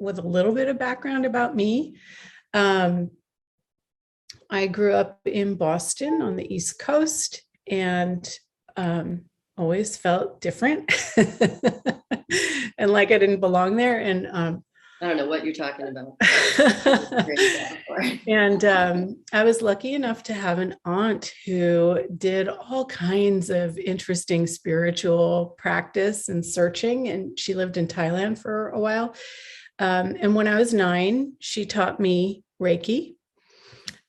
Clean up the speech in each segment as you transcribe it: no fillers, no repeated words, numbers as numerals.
with a little bit of background about me. Um, I grew up in Boston on the East Coast and always felt different and like I didn't belong there. And I don't know what you're talking about. and I was lucky enough to have an aunt who did all kinds of interesting spiritual practice and searching. And she lived in Thailand for a while. And when I was 9, she taught me Reiki.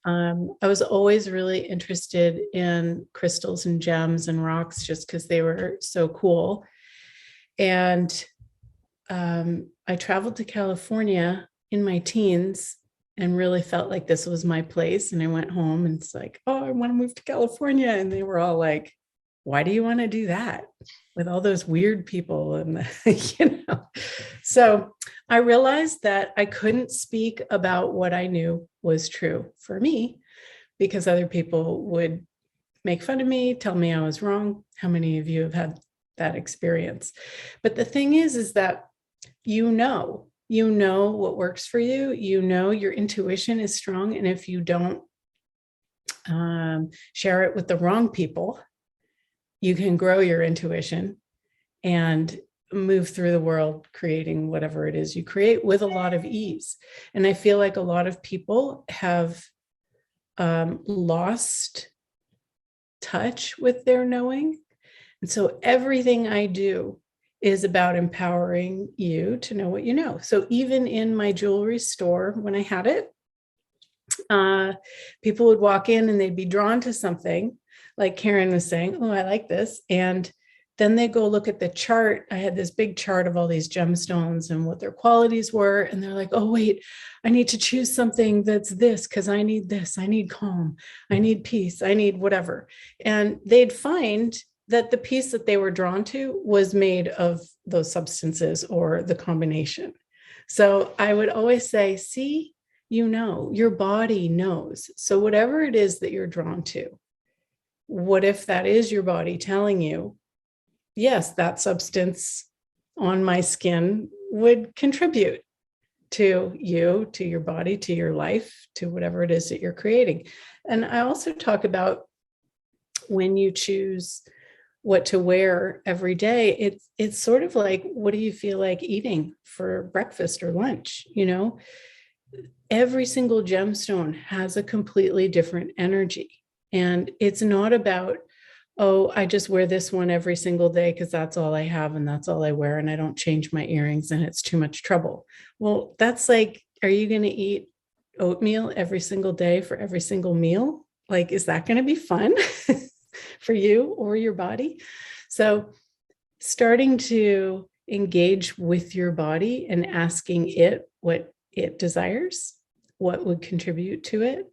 I was always really interested in crystals and gems and rocks just because they were so cool. And I traveled to California in my teens and really felt like this was my place. And I went home and it's like, oh, I want to move to California. And they were all like, why do you want to do that with all those weird people? And, so I realized that I couldn't speak about what I knew was true for me because other people would make fun of me, tell me I was wrong. How many of you have had that experience? But the thing is that you know what works for you. You know, your intuition is strong. And if you don't share it with the wrong people, you can grow your intuition and move through the world creating whatever it is you create with a lot of ease. And I feel like a lot of people have lost touch with their knowing. And so everything I do is about empowering you to know what you know. So even in my jewelry store, when I had it, people would walk in and they'd be drawn to something, like Karen was saying, oh, I like this. And then they go look at the chart. I had this big chart of all these gemstones and what their qualities were. And they're like, oh, wait, I need to choose something that's this because I need this. I need calm. I need peace. I need whatever. And they'd find that the piece that they were drawn to was made of those substances or the combination. So I would always say, see, you know, your body knows. So whatever it is that you're drawn to, what if that is your body telling you, yes, that substance on my skin would contribute to you, to your body, to your life, to whatever it is that you're creating. And I also talk about when you choose what to wear every day, it's sort of like, what do you feel like eating for breakfast or lunch? You know, every single gemstone has a completely different energy. And it's not about, oh, I just wear this one every single day because that's all I have and that's all I wear and I don't change my earrings and it's too much trouble. Well, that's like, are you going to eat oatmeal every single day for every single meal? Like, is that going to be fun for you or your body? So starting to engage with your body and asking it what it desires, what would contribute to it,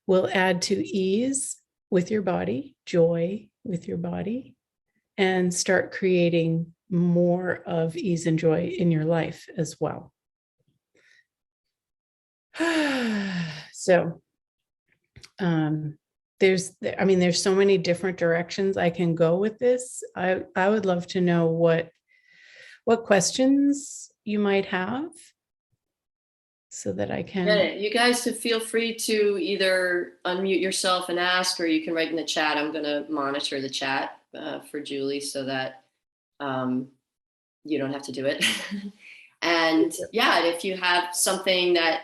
will add to ease with your body, joy with your body, and start creating more of ease and joy in your life as well. So there's so many different directions I can go with this. I would love to know what questions you might have so that I can. Yeah, you guys feel free to either unmute yourself and ask, or you can write in the chat. I'm going to monitor the chat for Julie so that you don't have to do it. And yeah, if you have something that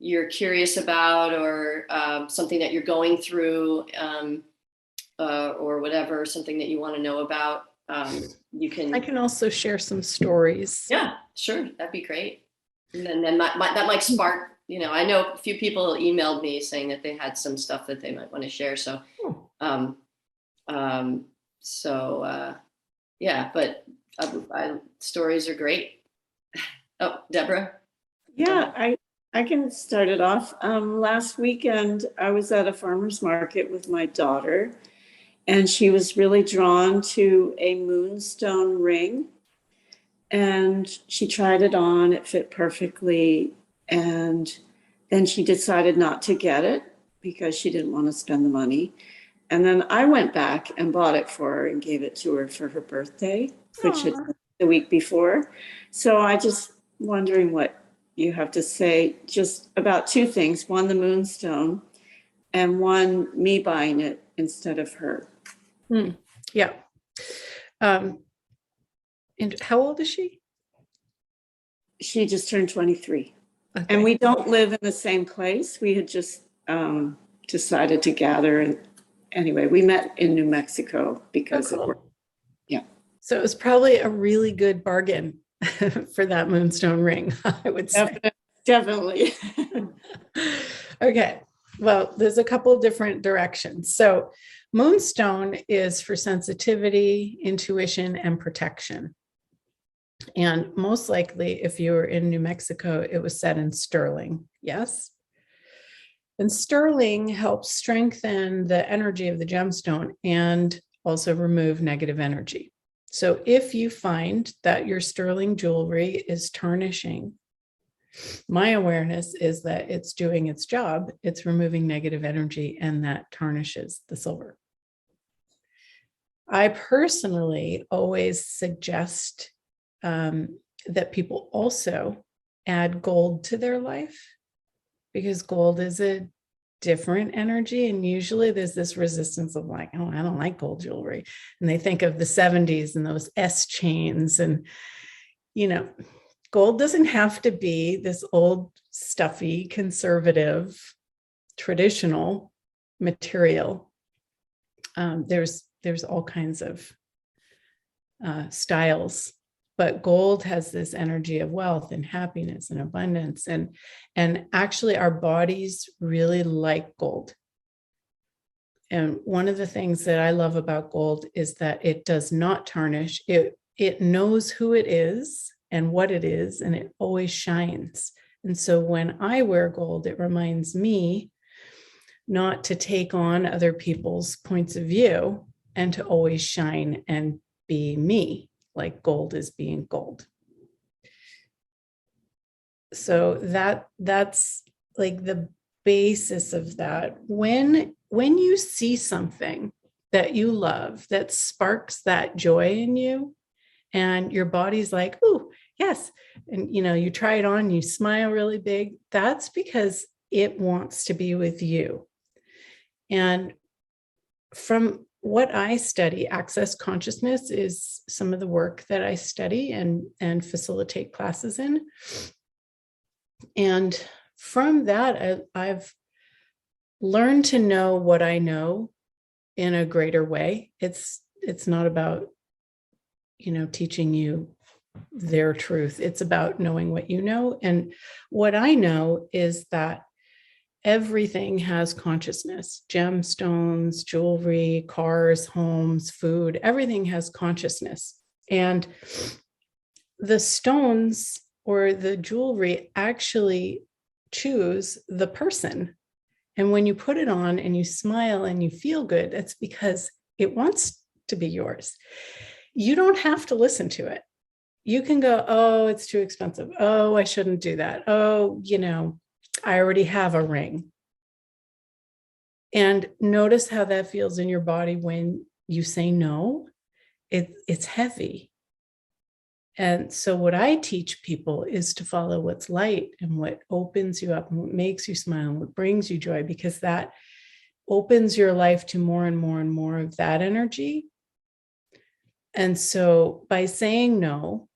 you're curious about or something that you're going through or whatever, something that you want to know about, you can. I can also share some stories. Yeah, sure. That'd be great. And then that might spark, I know a few people emailed me saying that they had some stuff that they might want to share. So, yeah, but stories are great. Oh, Deborah. Yeah, I can start it off. Last weekend, I was at a farmer's market with my daughter, and she was really drawn to a moonstone ring. And she tried it on, it fit perfectly. And then she decided not to get it because she didn't want to spend the money. And then I went back and bought it for her and gave it to her for her birthday, which is the week before. So I just wondering what you have to say just about two things. One, the moonstone, and one, me buying it instead of her. Yeah. And how old is she? She just turned 23. Okay. And we don't live in the same place. We had just decided to gather. And anyway, we met in New Mexico because Oh, cool. it worked. Yeah. So it was probably a really good bargain for that moonstone ring, I would say. Definitely. Okay. Well, there's a couple of different directions. So moonstone is for sensitivity, intuition, and protection. And most likely, if you were in New Mexico, it was set in sterling. Yes. And sterling helps strengthen the energy of the gemstone and also remove negative energy. So if you find that your sterling jewelry is tarnishing, my awareness is that it's doing its job. It's removing negative energy, and that tarnishes the silver. I personally always suggest that people also add gold to their life, because gold is a different energy. And usually there's this resistance of like, oh, I don't like gold jewelry. And they think of the 70s and those S chains. And, gold doesn't have to be this old, stuffy, conservative, traditional material. There's all kinds of styles, but gold has this energy of wealth and happiness and abundance. And actually our bodies really like gold. And one of the things that I love about gold is that it does not tarnish. It knows who it is and what it is, and it always shines. And so when I wear gold, it reminds me not to take on other people's points of view and to always shine and be me, like gold is being gold. So that's like the basis of that. When you see something that you love that sparks that joy in you, and your body's like, oh, yes. And you try it on, you smile really big. That's because it wants to be with you. And from what I study, access consciousness is some of the work that I study and facilitate classes in. And from that, I've learned to know what I know in a greater way. It's not about, teaching you their truth. It's about knowing what you know. And what I know is that everything has consciousness. Gemstones, jewelry, cars, homes, food, everything has consciousness. And the stones or the jewelry actually choose the person. And when you put it on and you smile and you feel good, that's because it wants to be yours. You don't have to listen to it. You can go, oh, it's too expensive. Oh, I shouldn't do that. Oh, I already have a ring. And notice how that feels in your body when you say no. It's heavy. And so what I teach people is to follow what's light and what opens you up and what makes you smile and what brings you joy, because that opens your life to more and more and more of that energy. And so by saying no,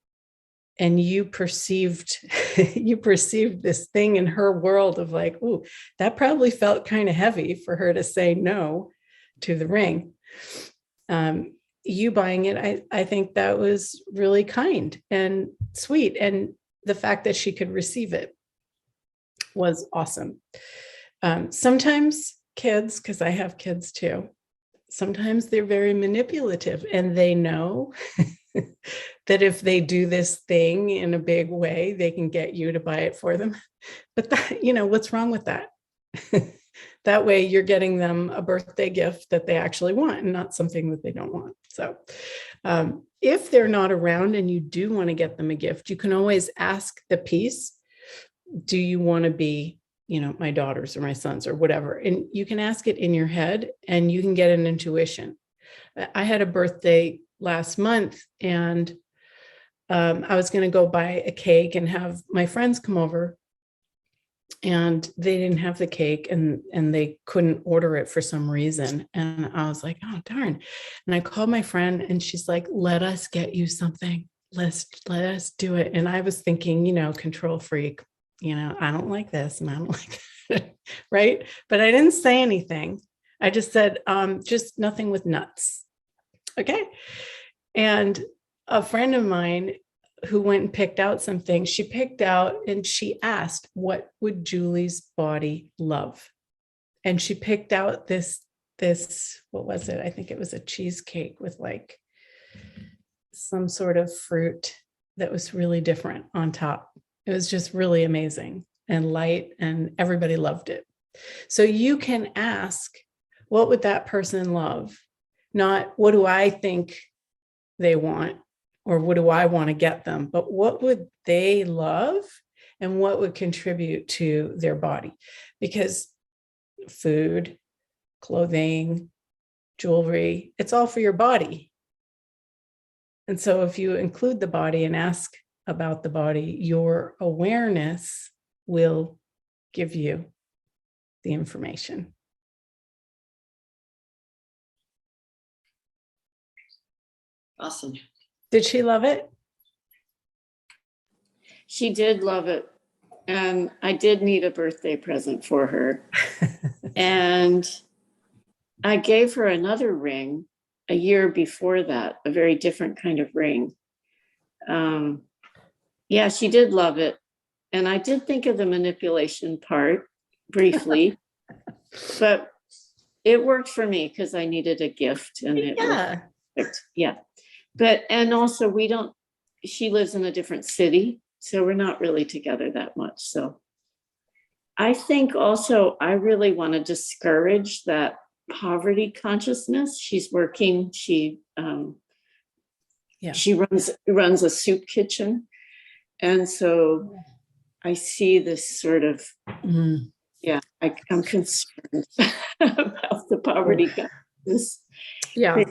and you perceived this thing in her world of like, oh, that probably felt kind of heavy for her to say no to the ring. You buying it, I think that was really kind and sweet. And the fact that she could receive it was awesome. Sometimes kids, because I have kids too, sometimes they're very manipulative and they know that if they do this thing in a big way, they can get you to buy it for them. But that, what's wrong with that? That way you're getting them a birthday gift that they actually want and not something that they don't want. So if they're not around and you do want to get them a gift, you can always ask the piece, do you want to be, my daughters or my sons or whatever? And you can ask it in your head and you can get an intuition. I had a birthday last month and I was going to go buy a cake and have my friends come over, and they didn't have the cake, and they couldn't order it for some reason. And I was like, oh, darn. And I called my friend, and she's like, let us get you something. Let us do it. And I was thinking, control freak, I don't like this and I don't like that. Right. But I didn't say anything. I just said, just nothing with nuts. Okay. And a friend of mine who went and picked out some things, she picked out and she asked, what would Julie's body love? And she picked out this, what was it? I think it was a cheesecake with like some sort of fruit that was really different on top. It was just really amazing and light, and everybody loved it. So you can ask, what would that person love? Not what do I think they want, or what do I want to get them, but what would they love and what would contribute to their body? Because food, clothing, jewelry, it's all for your body. And so if you include the body and ask about the body, your awareness will give you the information. Awesome. Did she love it? She did love it. And I did need a birthday present for her. And I gave her another ring a year before that, a very different kind of ring. Yeah, she did love it. And I did think of the manipulation part briefly, but it worked for me because I needed a gift, and it worked. Yeah. But, and also she lives in a different city, so we're not really together that much. So I think also I really want to discourage that poverty consciousness. She's working, she runs a soup kitchen. And so I see this sort of, I'm concerned about the poverty consciousness. Yeah.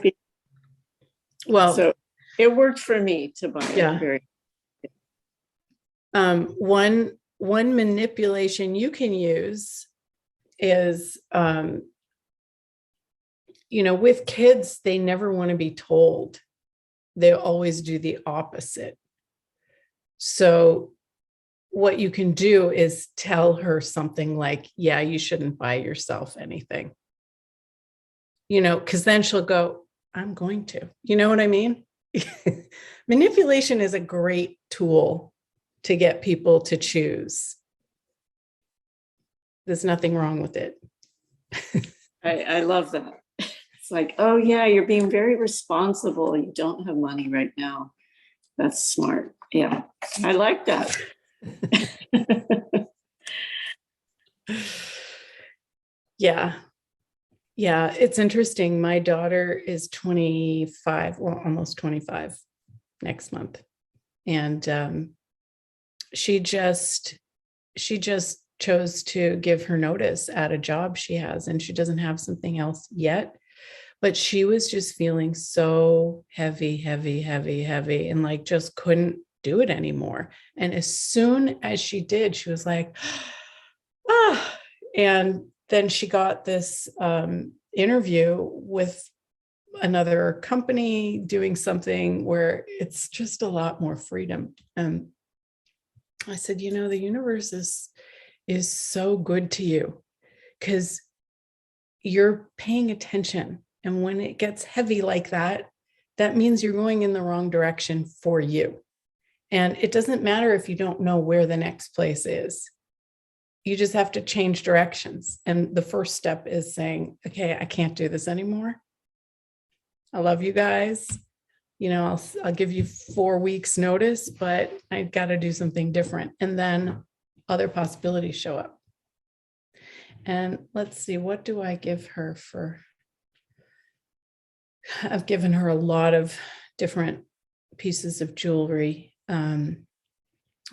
Well, so it worked for me to buy it. Very. One manipulation you can use is, with kids, they never want to be told. They always do the opposite. So what you can do is tell her something like, yeah, you shouldn't buy yourself anything, because then she'll go, I'm going to, you know what I mean? Manipulation is a great tool to get people to choose. There's nothing wrong with it. I love that. It's like, oh yeah, you're being very responsible. You don't have money right now. That's smart. Yeah, I like that. Yeah. It's interesting. My daughter is 25, well, almost 25 next month. And she just chose to give her notice at a job she has, and she doesn't have something else yet. But she was just feeling so heavy, and like just couldn't do it anymore. And as soon as she did, she was like, and then she got this interview with another company doing something where it's just a lot more freedom. And I said, the universe is so good to you because you're paying attention. And when it gets heavy like that, that means you're going in the wrong direction for you. And it doesn't matter if you don't know where the next place is. You just have to change directions. And the first step is saying, okay, I can't do this anymore. I love you guys. I'll give you 4 weeks notice, but I got to do something different. And then other possibilities show up. And let's see, what do I give her for? I've given her a lot of different pieces of jewelry.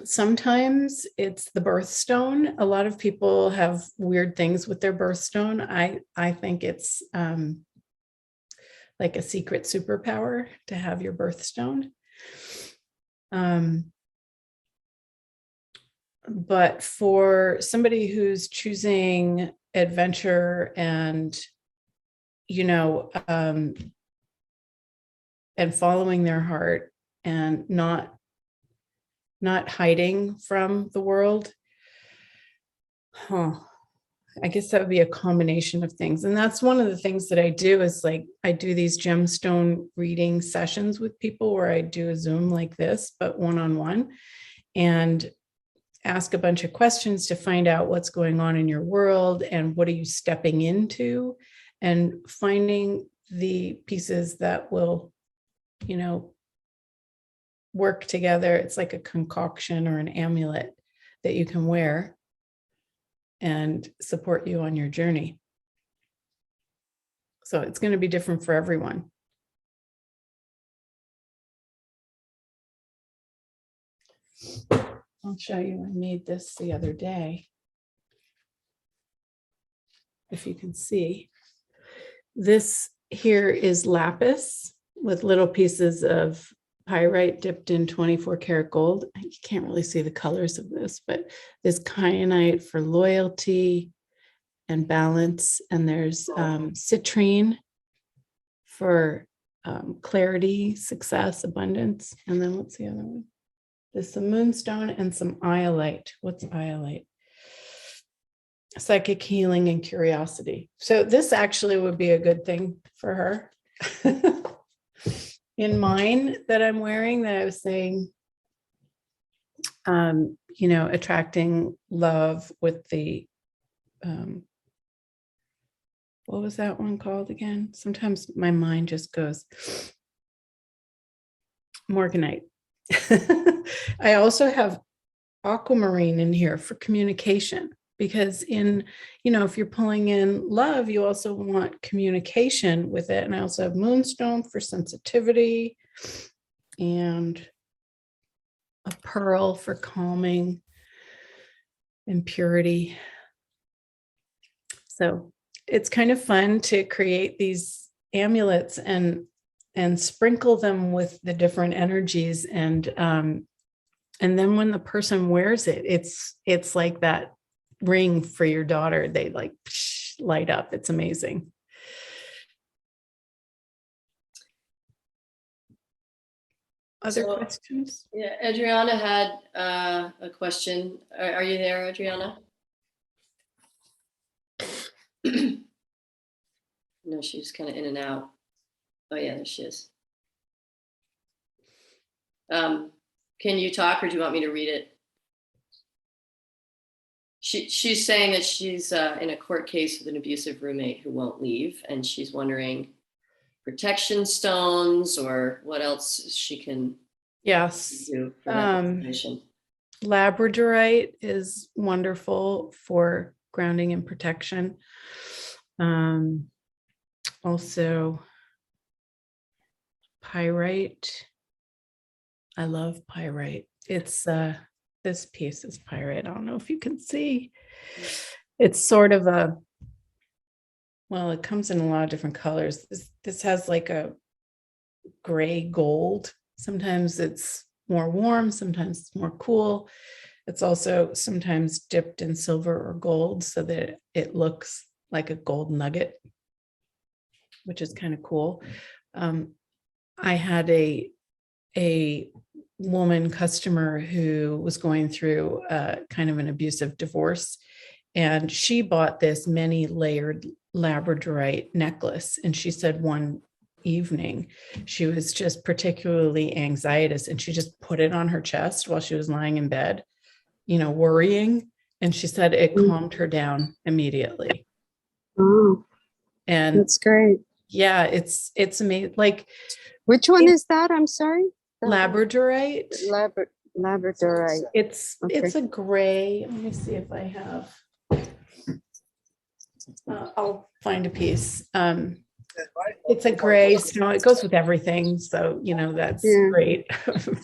Sometimes it's the birthstone. A lot of people have weird things with their birthstone. I think it's like a secret superpower to have your birthstone. But for somebody who's choosing adventure and, and following their heart and not hiding from the world, I guess that would be a combination of things. And that's one of the things that I do is like, I do these gemstone reading sessions with people where I do a Zoom like this, but one-on-one, and ask a bunch of questions to find out what's going on in your world and what are you stepping into, and finding the pieces that will, work together. It's like a concoction or an amulet that you can wear and support you on your journey. So it's going to be different for everyone. I'll show you. I made this the other day. If you can see, this here is lapis with little pieces of pyrite dipped in 24 karat gold. You can't really see the colors of this, but there's kyanite for loyalty and balance. And there's citrine for clarity, success, abundance. And then what's the other one? There's some moonstone and some iolite. What's iolite? Psychic healing and curiosity. So this actually would be a good thing for her. In mine that I'm wearing, that I was saying, attracting love with the, what was that one called again? Sometimes my mind just goes, morganite. I also have aquamarine in here for communication, because if you're pulling in love, you also want communication with it. And I also have moonstone for sensitivity, and a pearl for calming and purity. So it's kind of fun to create these amulets and sprinkle them with the different energies. And then when the person wears it, it's like that ring for your daughter. They like light up. It's amazing. Other questions? Yeah, Adriana had a question. Are you there, Adriana? No, she's kind of in and out. Oh yeah, there she is. Can you talk, or do you want me to read it? She's saying that she's in a court case with an abusive roommate who won't leave, and she's wondering protection stones or what else she can do for that situation. Labradorite is wonderful for grounding and protection. Also pyrite. I love pyrite. It's this piece is pyrite. I don't know if you can see. It's sort of it comes in a lot of different colors. This has like a gray gold. Sometimes it's more warm, sometimes it's more cool. It's also sometimes dipped in silver or gold so that it looks like a gold nugget, which is kind of cool. I had a woman customer who was going through kind of an abusive divorce, and she bought this many layered labradorite necklace. And she said one evening she was just particularly anxietous, and she just put it on her chest while she was lying in bed, worrying. And she said it calmed her down immediately. Oh, And that's great. Yeah, it's amazing. Like, which one is that? I'm sorry. Labradorite. Labradorite. It's a gray. Let me see if I have. I'll find a piece. It's a gray stone. It goes with everything, so that's great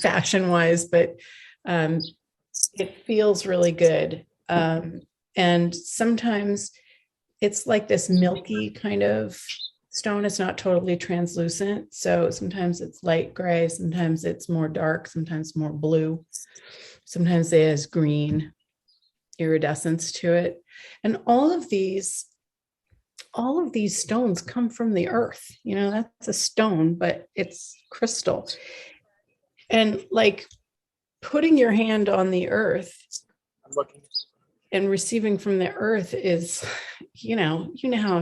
fashion wise. But it feels really good. And sometimes it's like this milky kind of stone is not totally translucent. So sometimes it's light gray, sometimes it's more dark, sometimes more blue, sometimes it has green iridescence to it. And all of these stones come from the earth. You know, that's a stone, but it's crystal. And like putting your hand on the earth and receiving from the earth is, how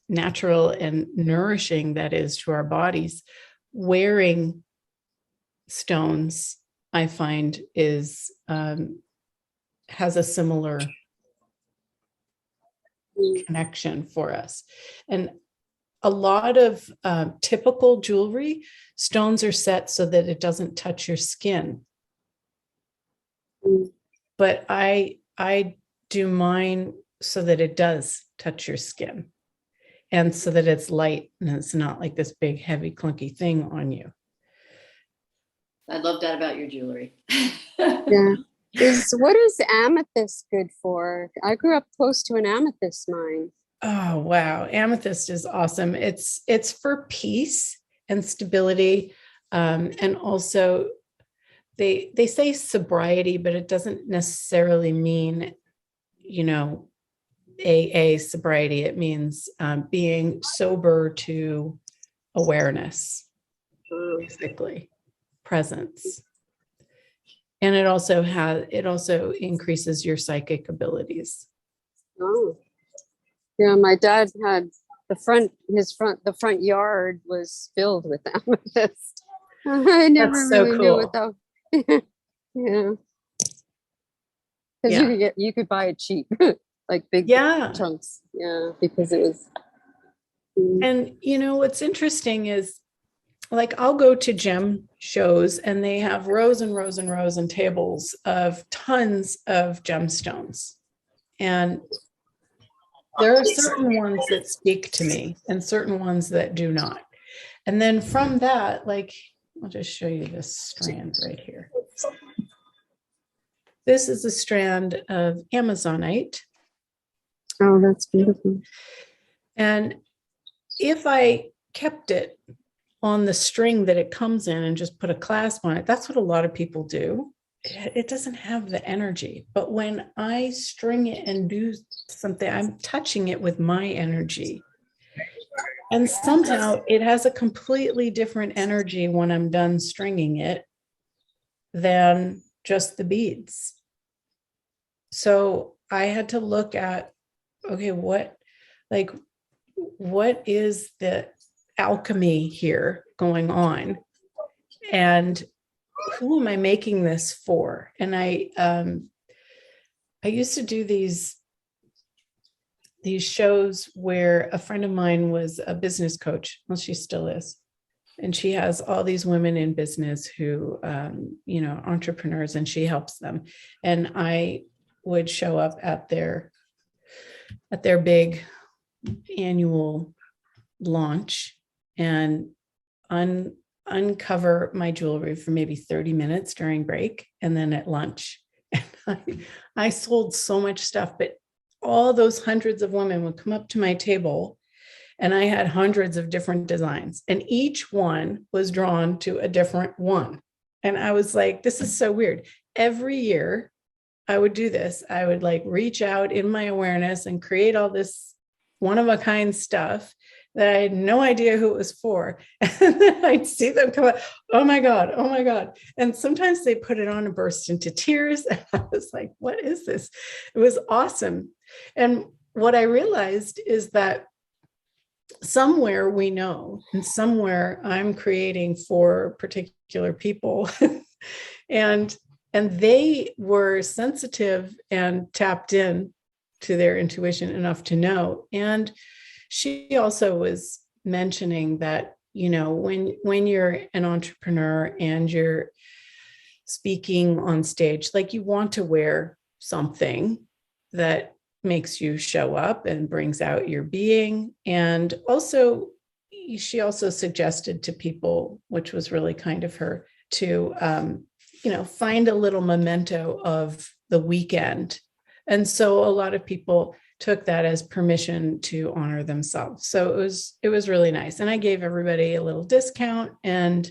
natural and nourishing that is to our bodies. Wearing stones, I find, is has a similar connection for us. And a lot of typical jewelry, stones are set so that it doesn't touch your skin. But I do mine so that it does touch your skin, and so that it's light and it's not like this big, heavy, clunky thing on you. I love that about your jewelry. Yeah. What is amethyst good for? I grew up close to an amethyst mine. Oh, wow. Amethyst is awesome. It's for peace and stability. And also they say sobriety, but it doesn't necessarily mean, AA sobriety. It means being sober to awareness, basically, presence. And it also increases your psychic abilities. Oh, yeah. My dad had the front yard was filled with amethyst. I never That's so really knew cool. what that. Yeah, because Yeah. you could buy it cheap, like big Yeah. chunks. Yeah, because it was. And what's interesting is, like, I'll go to gem shows and they have rows and rows and rows and tables of tons of gemstones. And there are certain ones that speak to me and certain ones that do not. And then from that, like, I'll just show you this strand right here. This is a strand of Amazonite. Oh, that's beautiful. And if I kept it on the string that it comes in and just put a clasp on it, that's what a lot of people do. It doesn't have the energy. But when I string it and do something, I'm touching it with my energy. And somehow it has a completely different energy when I'm done stringing it than just the beads. So I had to look at, okay, what is the alchemy here going on, and who am I making this for? And I used to do these shows where a friend of mine was a business coach. Well, she still is, and she has all these women in business who entrepreneurs, and she helps them. And I would show up at their big annual launch and uncover my jewelry for maybe 30 minutes during break and then at lunch. And I sold so much stuff, but all those hundreds of women would come up to my table and I had hundreds of different designs and each one was drawn to a different one. And I was like, this is so weird. Every year I would do this. I would like reach out in my awareness and create all this one of a kind stuff that I had no idea who it was for. And then I'd see them come up, oh my God, oh my God. And sometimes they put it on and burst into tears. And I was like, what is this? It was awesome. And what I realized is that somewhere we know, and somewhere I'm creating for particular people. and they were sensitive and tapped in to their intuition enough to know. And she also was mentioning that, when you're an entrepreneur and you're speaking on stage, like you want to wear something that makes you show up and brings out your being. And also, she also suggested to people, which was really kind of her, to, find a little memento of the weekend And so a lot of people took that as permission to honor themselves. So it was really nice. And I gave everybody a little discount, and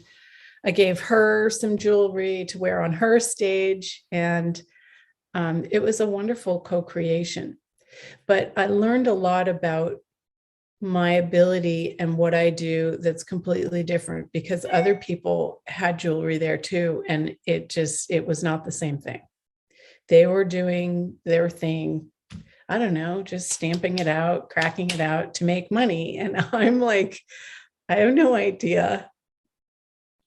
I gave her some jewelry to wear on her stage. And it was a wonderful co-creation. But I learned a lot about my ability and what I do that's completely different, because other people had jewelry there too. And it was not the same thing. They were doing their thing, I don't know, just stamping it out, cracking it out to make money. And I'm like, I have no idea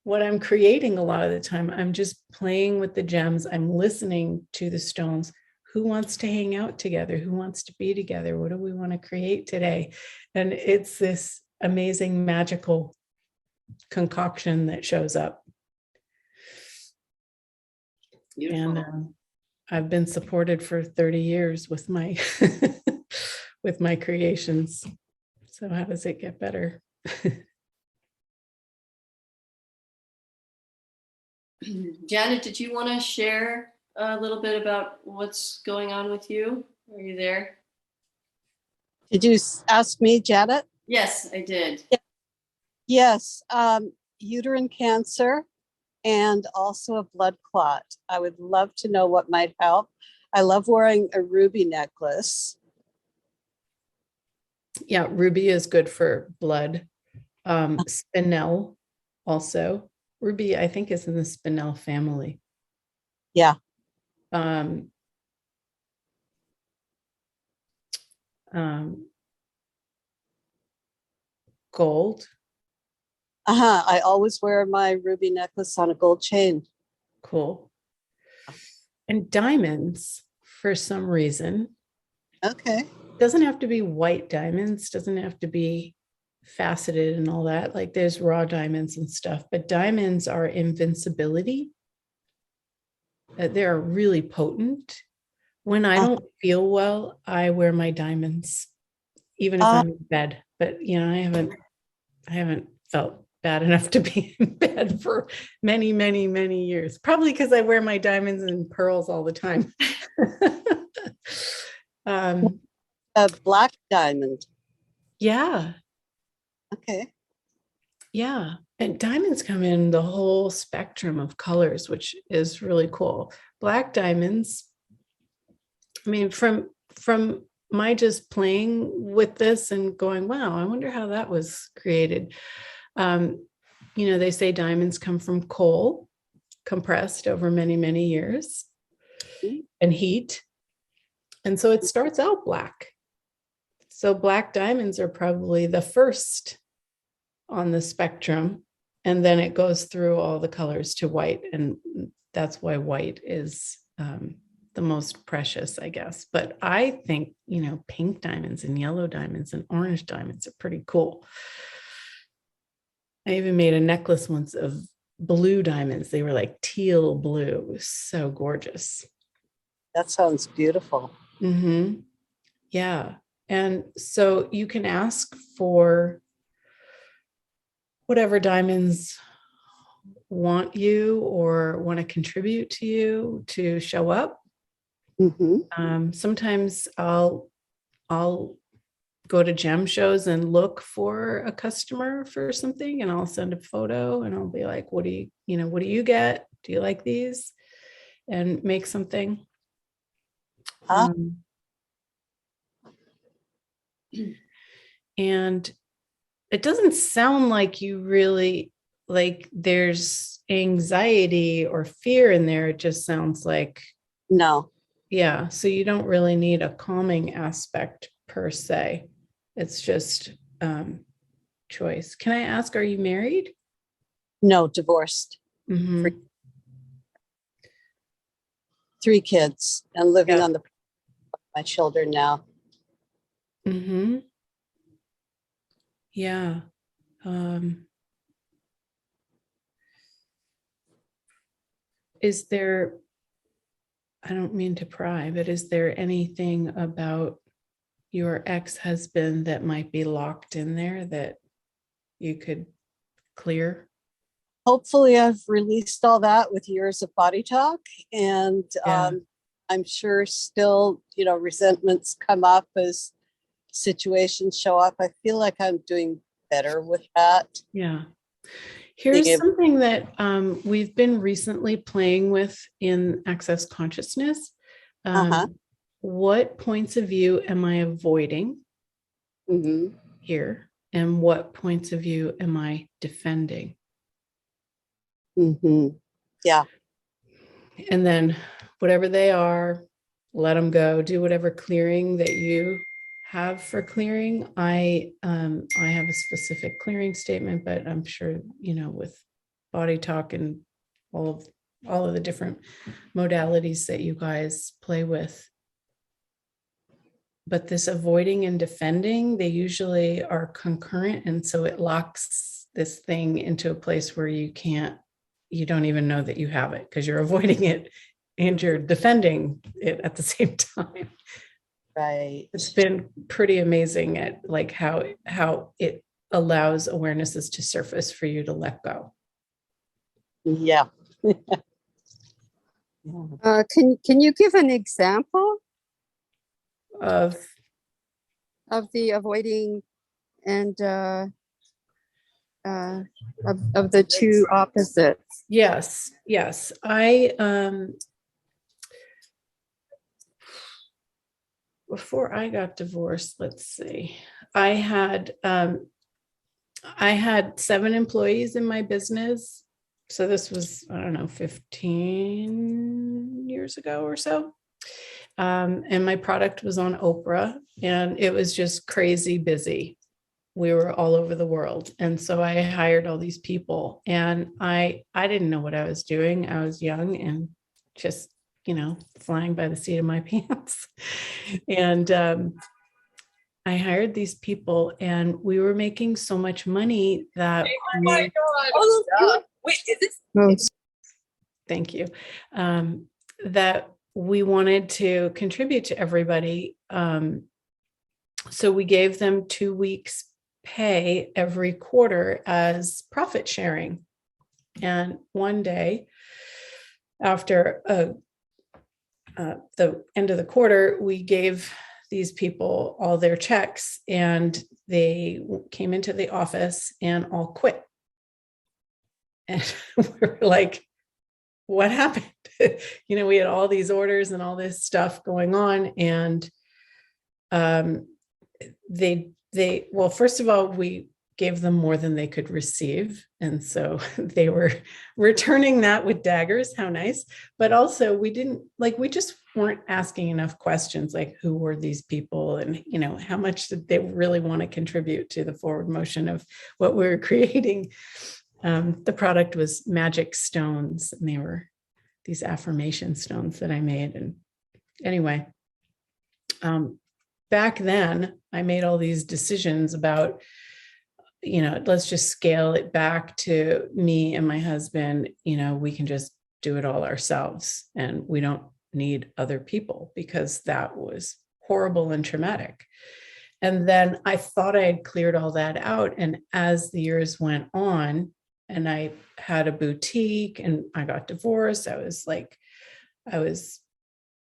what I'm creating a lot of the time. I'm just playing with the gems. I'm listening to the stones. Who wants to hang out together? Who wants to be together? What do we want to create today? And it's this amazing, magical concoction that shows up. Beautiful. And I've been supported for 30 years with my with my creations. So how does it get better? Janet, did you want to share a little bit about what's going on with you? Are you there? Did you ask me, Janet? Yes, I did. Yes, uterine cancer and also a blood clot. I would love to know what might help. I love wearing a ruby necklace. Yeah, ruby is good for blood. Spinel also. Ruby, I think, is in the spinel family. Yeah. Gold. I always wear my ruby necklace on a gold chain. Cool. And diamonds, for some reason. Okay. Doesn't have to be white diamonds, doesn't have to be faceted and all that. Like there's raw diamonds and stuff, but diamonds are invincibility. They're really potent. When I don't feel well, I wear my diamonds, even if I'm in bed. But you know, I haven't felt bad enough to be in bed for many, many, many years. Probably because I wear my diamonds and pearls all the time. A black diamond. Yeah. Okay. Yeah. And diamonds come in the whole spectrum of colors, which is really cool. Black diamonds, I mean, from my just playing with this and going, wow, I wonder how that was created. You know, they say diamonds come from coal compressed over many, many years and heat. And so it starts out black. So black diamonds are probably the first on the spectrum. And then it goes through all the colors to white. And that's why white is the most precious, I guess. But I think, you know, pink diamonds and yellow diamonds and orange diamonds are pretty cool. I even made a necklace once of blue diamonds. They were like teal blue. It was so gorgeous. That sounds beautiful. Mm-hmm. Yeah. And so you can ask for whatever diamonds want you or want to contribute to you to show up. Mm-hmm. Sometimes I'll go to gem shows and look for a customer for something, and I'll send a photo and I'll be like, what do you get? Do you like these? And make something. And it doesn't sound like you really like there's anxiety or fear in there. It just sounds like, No. yeah. So you don't really need a calming aspect per se. It's just choice. Can I ask, are you married? No, divorced. Mm-hmm. 3 kids and living Yeah. on the my children now. Mm-hmm. Yeah. Is there, I don't mean to pry, but is there anything about your ex-husband that might be locked in there that you could clear? Hopefully I've released all that with years of body talk, and Yeah. I'm sure still, resentments come up as situations show up. I feel like I'm doing better with that. Yeah. Here's Being able- something that we've been recently playing with in Access Consciousness. Uh-huh. What points of view am I avoiding Mhm. here? And what points of view am I defending? Mhm. Yeah. And then whatever they are, let them go. Do whatever clearing that you have for clearing. I have a specific clearing statement, but I'm sure, with body talk and all of the different modalities that you guys play with. But this avoiding and defending, they usually are concurrent. And so it locks this thing into a place where you don't even know that you have it, because you're avoiding it and you're defending it at the same time. Right. It's been pretty amazing at like how it allows awarenesses to surface for you to let go. Yeah. Can you give an example Of of the avoiding and of the two opposites? yes. I before I got divorced, let's see, I had 7 employees in my business. So this was, I don't know, 15 years ago or so. And my product was on Oprah, and it was just crazy busy. We were all over the world. And so I hired all these people, and I didn't know what I was doing. I was young and just, flying by the seat of my pants. And I hired these people, and we were making so much money that Oh, thank you, that we wanted to contribute to everybody. So we gave them 2 weeks pay every quarter as profit sharing. And one day after the end of the quarter, we gave these people all their checks, and they came into the office and all quit. And we were like, what happened? We had all these orders and all this stuff going on. And well, first of all, we gave them more than they could receive. And so they were returning that with daggers. How nice. But also we just weren't asking enough questions, like who were these people, and, how much did they really want to contribute to the forward motion of what we were creating. The product was magic stones, and they were these affirmation stones that I made. And anyway, back then I made all these decisions about, let's just scale it back to me and my husband. We can just do it all ourselves, and we don't need other people, because that was horrible and traumatic. And then I thought I had cleared all that out. And as the years went on, and I had a boutique and I got divorced, I was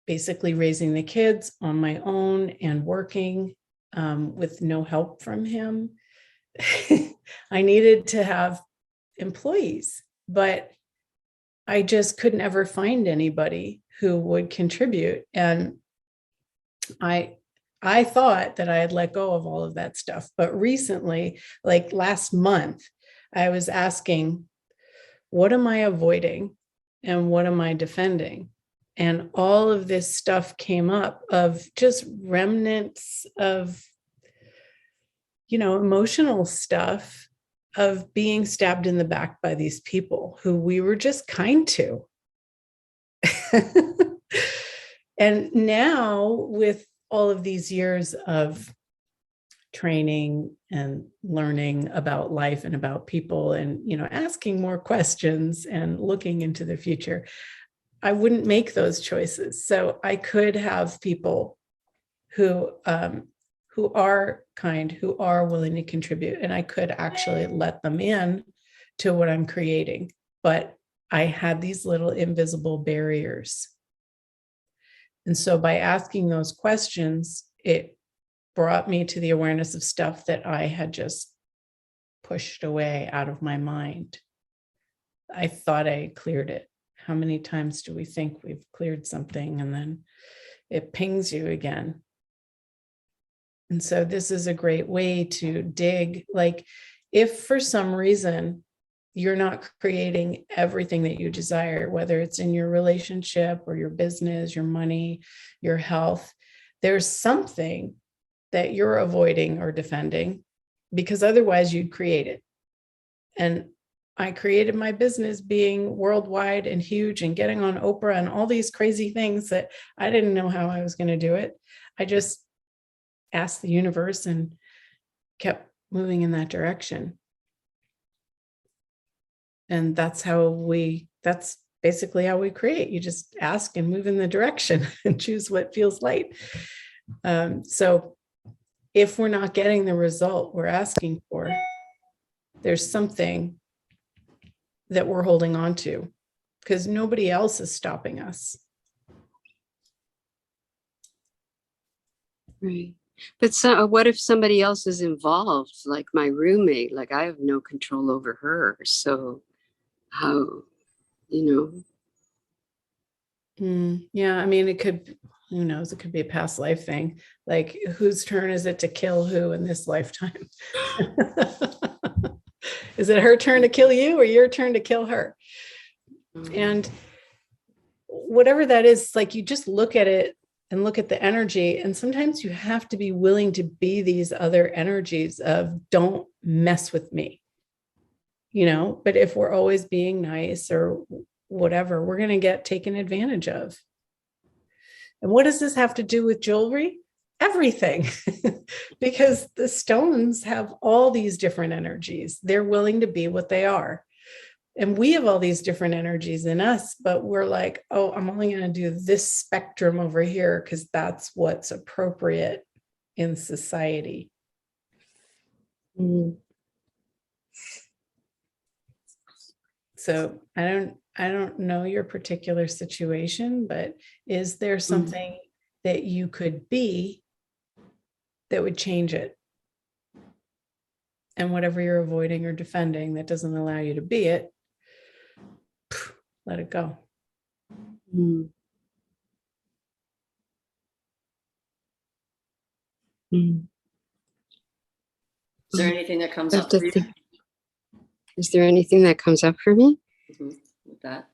basically raising the kids on my own and working with no help from him. I needed to have employees, but I just couldn't ever find anybody who would contribute. And I thought that I had let go of all of that stuff. But recently, like last month, I was asking, what am I avoiding and what am I defending? And all of this stuff came up of just remnants of, emotional stuff of being stabbed in the back by these people who we were just kind to. And now, with all of these years of training and learning about life and about people, and asking more questions and looking into the future, I wouldn't make those choices. So I could have people who are kind, who are willing to contribute, and I could actually let them in to what I'm creating. But I had these little invisible barriers And so by asking those questions, it brought me to the awareness of stuff that I had just pushed away out of my mind. I thought I cleared it. How many times do we think we've cleared something and then it pings you again? And so this is a great way to dig. Like, if for some reason you're not creating everything that you desire, whether it's in your relationship or your business, your money, your health, there's something that you're avoiding or defending, because otherwise you'd create it. And I created my business being worldwide and huge and getting on Oprah and all these crazy things that I didn't know how I was going to do it. I just asked the universe and kept moving in that direction. And that's basically how we create. You just ask and move in the direction and choose what feels light. So if we're not getting the result we're asking for, there's something that we're holding on to, because nobody else is stopping us. Right. But so, what if somebody else is involved, like my roommate? Like I have no control over her. So how, you know? Yeah, I mean, who knows, it could be a past life thing. Like, whose turn is it to kill who in this lifetime? Is it her turn to kill you or your turn to kill her? And whatever that is, like, you just look at it and look at the energy. And sometimes you have to be willing to be these other energies of don't mess with me, but if we're always being nice or whatever, we're going to get taken advantage of. And what does this have to do with jewelry? Everything. Because the stones have all these different energies. They're willing to be what they are. And we have all these different energies in us, but we're like, oh, I'm only going to do this spectrum over here because that's what's appropriate in society. So I don't know your particular situation, but is there something that you could be that would change it? And whatever you're avoiding or defending that doesn't allow you to be it, let it go. Is there anything that comes up for you Is there anything that comes up for me? with that?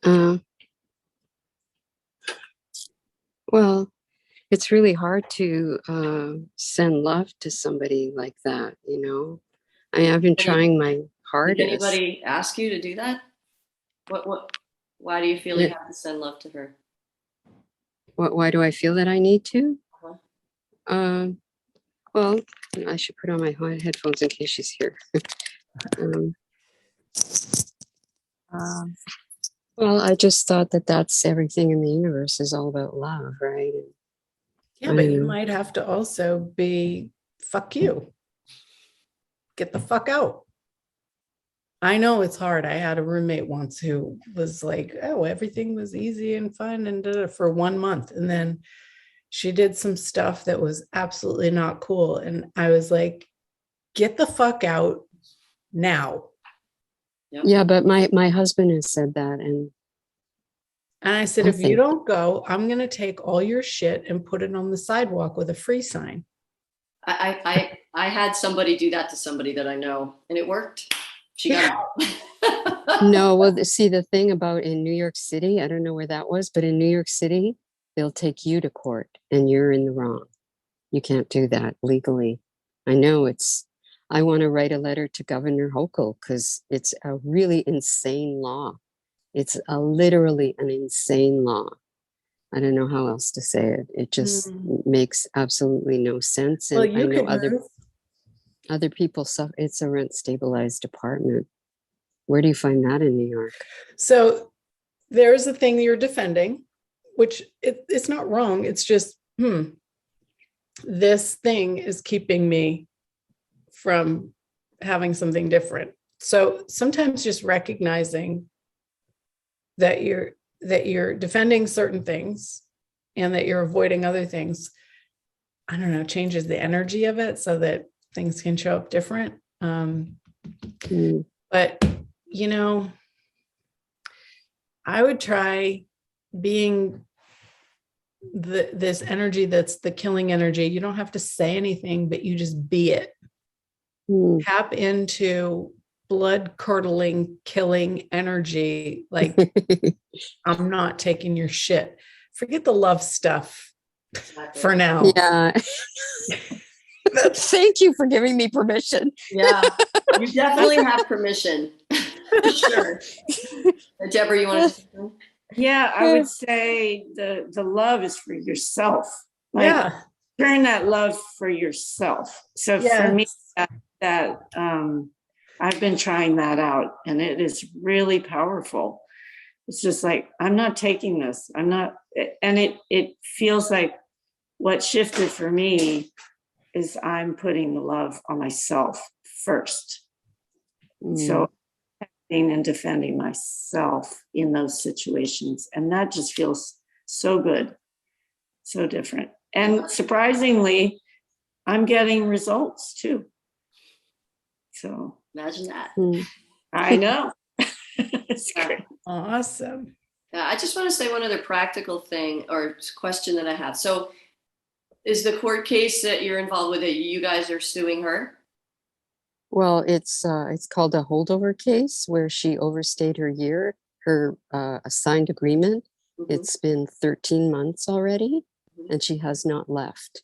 Well, it's really hard to send love to somebody like that, I mean, I've been trying my Did hardest. anybody ask you to do that? Why do you feel you have to send love to her? Why do I feel that I need to? Uh-huh. Well, I should put on my headphones in case she's here. Well, I just thought that that's everything in the universe is all about love, right? Yeah, but you might have to also be, fuck you. Get the fuck out. I know it's hard. I had a roommate once who was like, oh, everything was easy and fun and for 1 month. And then she did some stuff that was absolutely not cool. And I was like, get the fuck out now. Yep. Yeah, but my husband has said that. And I said, if you don't go, I'm going to take all your shit and put it on the sidewalk with a free sign. I had somebody do that to somebody that I know, and it worked. She got out. No, well, see, the thing about in New York City, I don't know where that was, but in New York City, they'll take you to court and you're in the wrong. You can't do that legally. I know I want to write a letter to Governor Hochul because it's a really insane law. It's literally an insane law. I don't know how else to say it. It just makes absolutely no sense. And Well, you I know could other people suffer. It's a rent stabilized apartment. Where do you find that in New York? So there's a thing you're defending, which it's not wrong. It's just, this thing is keeping me from having something different. So sometimes just recognizing that you're defending certain things and that you're avoiding other things, I don't know, changes the energy of it so that things can show up different. But, you know, I would try being this energy that's the killing energy. You don't have to say anything, but you just be it. Tap into blood curdling, killing energy. Like, I'm not taking your shit. Forget the love stuff for now. Yeah. Thank you for giving me permission. Yeah, you definitely have permission. For sure. Deborah, you want to say something? Yeah, I would say the love is for yourself. Like, Yeah. turn that love for yourself. So Yes. for me, that I've been trying that out, and it is really powerful. It's just like, I'm not taking this. I'm not, and it feels like what shifted for me is I'm putting the love on myself first. So and defending myself in those situations. And that just feels so good, so different. And surprisingly, I'm getting results too. So Imagine that. I know. It's great. Awesome. Yeah, I just want to say one other practical thing or question that I have. So is the court case that you're involved with, that you guys are suing her? Well, it's called a holdover case where she overstayed her assigned agreement. It's been 13 months already, and she has not left.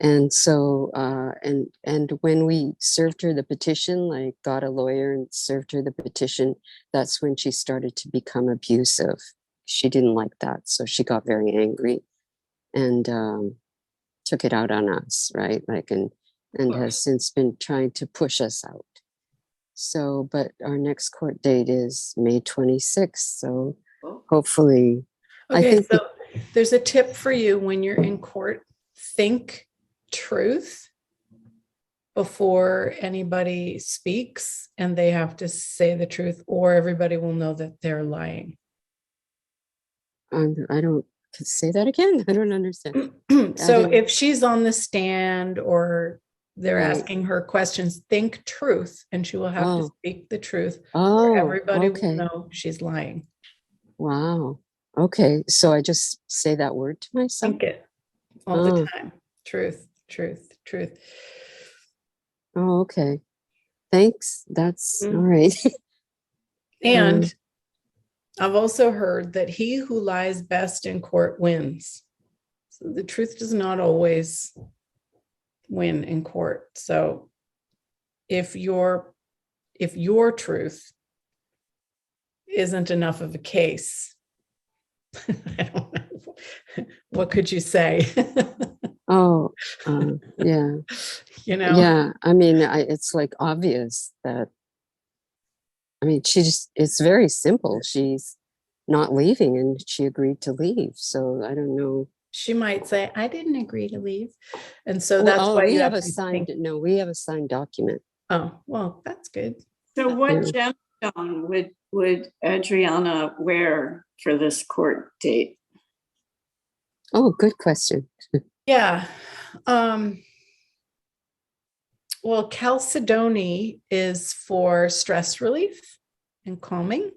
And so, and when we served her the petition, like got a lawyer and served her the petition, that's when she started to become abusive. She didn't like that, so she got very angry and took it out on us, right? Like, and has since been trying to push us out. So, but our next court date is May 26th. So hopefully, Okay, I think so there's a tip for you when you're in court. Think truth before anybody speaks, and they have to say the truth, or everybody will know that they're lying. I don't say that again. I don't understand. So if she's on the stand or they're Right. asking her questions, think truth, and she will have to speak the truth. Oh, or everybody okay. will know she's lying. Wow. Okay. So I just say that word to myself. Think it all the time. Truth, truth, truth. Oh, okay. Thanks. That's all right. And I've also heard that he who lies best in court wins. So the truth does not always win in court. So if your truth isn't enough of a case, I don't know, what could you say? Oh, yeah. You know? Yeah. I mean, it's like obvious that, I mean, it's very simple. She's not leaving and she agreed to leave. So I don't know. She might say, I didn't agree to leave. And so that's why we you have have a to signed, think, no, we have a signed document. oh, well, that's good. So what gemstone would Adriana wear for this court date? Oh, good question. Yeah. Well, chalcedony is for stress relief and calming.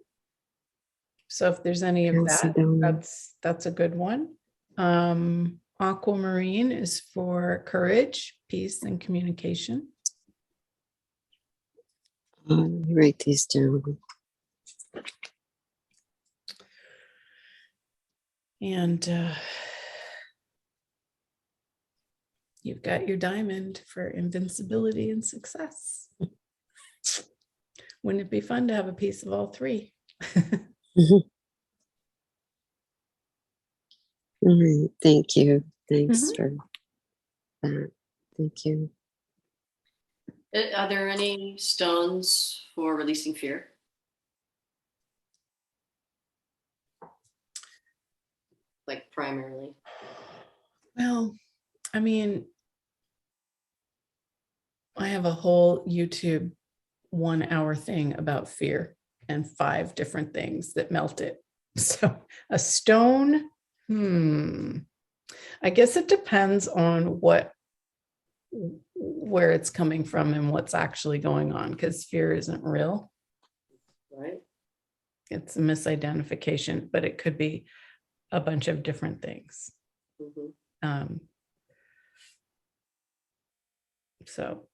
So if there's any of that, that's a good one. Aquamarine is for courage, peace, and communication. Let me write these down. And you've got your diamond for invincibility and success. Wouldn't it be fun to have a piece of all three? All right. Thank you. Thanks for that. Thank you. Are there any stones for releasing fear? Like primarily? Well, I mean, I have a whole YouTube 1 hour thing about fear and 5 different things that melt it. So a stone, I guess it depends on where it's coming from and what's actually going on, because fear isn't real. Right. It's a misidentification, but it could be a bunch of different things. Mhm. So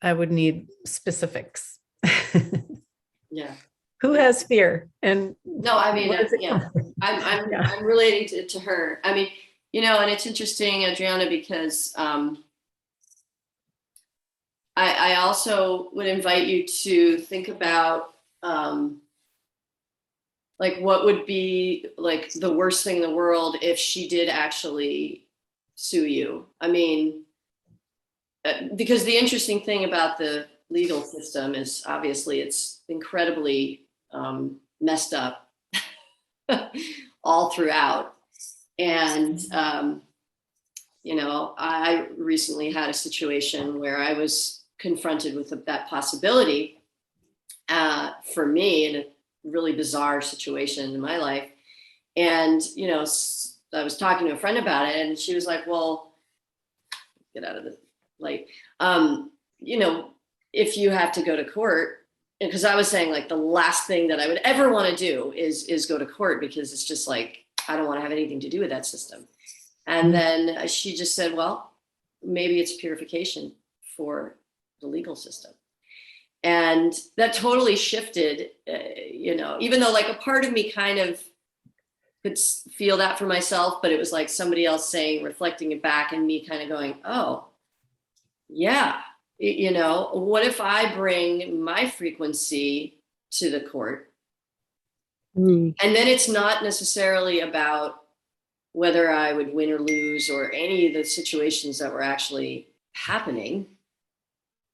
I would need specifics. Yeah. Who has fear? And No, I mean, where does it yeah, come from? I'm Yeah. I'm relating to her. I mean, and it's interesting, Adriana, because I also would invite you to think about like what would be like the worst thing in the world if she did actually sue you. I mean, because the interesting thing about the legal system is obviously it's incredibly messed up all throughout. And, I recently had a situation where I was confronted with that possibility for me in a really bizarre situation in my life. And, I was talking to a friend about it, and she was like, well, get out of the light. If you have to go to court, because I was saying like the last thing that I would ever want to do is go to court, because it's just like, I don't want to have anything to do with that system. And then she just said, well, maybe it's purification for the legal system. And that totally shifted, even though like a part of me kind of could feel that for myself, but it was like somebody else saying, reflecting it back, and me kind of going, oh, yeah, what if I bring my frequency to the court? Mm. And then it's not necessarily about whether I would win or lose or any of the situations that were actually happening.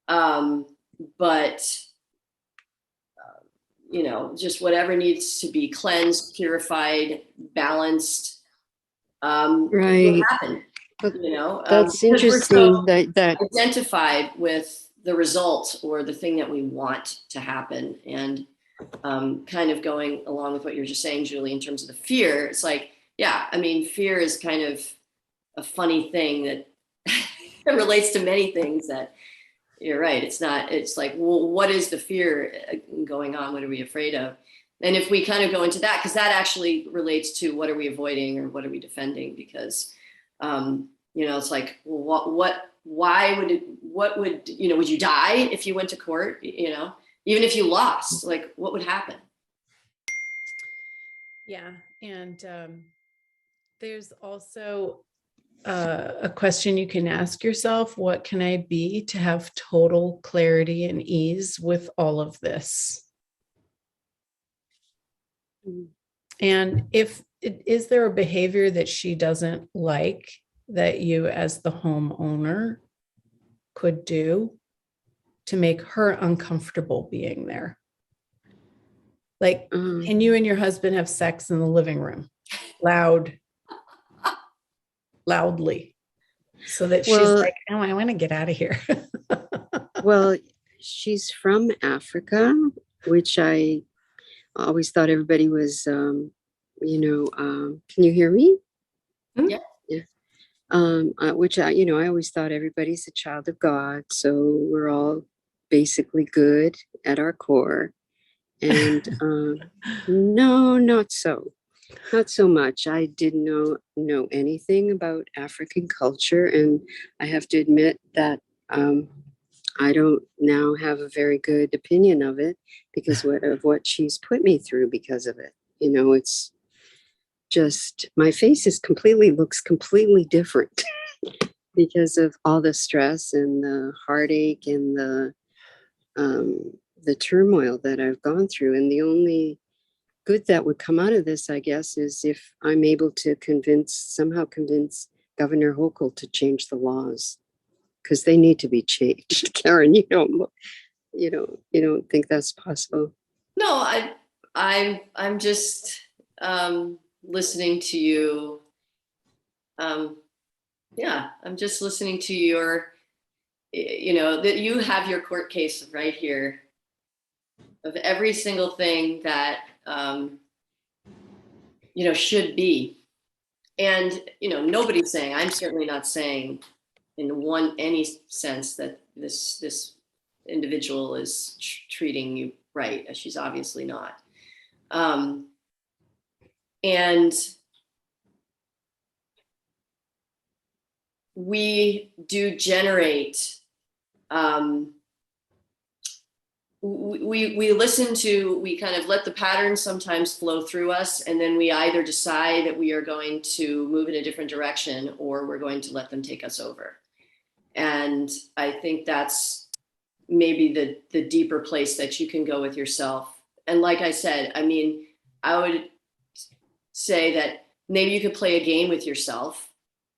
But just whatever needs to be cleansed, purified, balanced, will Right. happen. But because that's we're interesting so that identified with the result or the thing that we want to happen. And kind of going along with what you're just saying, Julie, in terms of the fear, it's like, yeah, I mean, fear is kind of a funny thing that relates to many things that you're right. It's like, well, what is the fear going on? What are we afraid of? And if we kind of go into that, because that actually relates to what are we avoiding or what are we defending? Because, it's like, well, would you die if you went to court? Even if you lost, like what would happen? Yeah. And there's also a question you can ask yourself: what can I be to have total clarity and ease with all of this? And is there a behavior that she doesn't like that you as the homeowner could do to make her uncomfortable being there? Like, can you and your husband have sex in the living room loudly, so that she's like, oh, I want to get out of here? well, she's from Africa, which I always thought everybody was, can you hear me? Yeah. Which I always thought everybody's a child of God. So we're all basically good at our core. And no, not so much. I didn't know anything about African culture. And I have to admit that I don't now have a very good opinion of it because of what she's put me through because of it. It's just my face looks completely different because of all the stress and the heartache and the turmoil that I've gone through. And the only good that would come out of this, I guess, is if I'm able to somehow convince Governor Hochul to change the laws, because they need to be changed. Karen, you don't think that's possible? No, I'm just listening to you. I'm just listening to your, that you have your court case right here of every single thing that, should be. And, you know, nobody's saying, I'm certainly not saying in any sense that this individual is treating you right. She's obviously not. And we do generate, we listen to, we kind of let the patterns sometimes flow through us, and then we either decide that we are going to move in a different direction or we're going to let them take us over. And I think that's maybe the deeper place that you can go with yourself. And like I said, I mean, I would say that maybe you could play a game with yourself,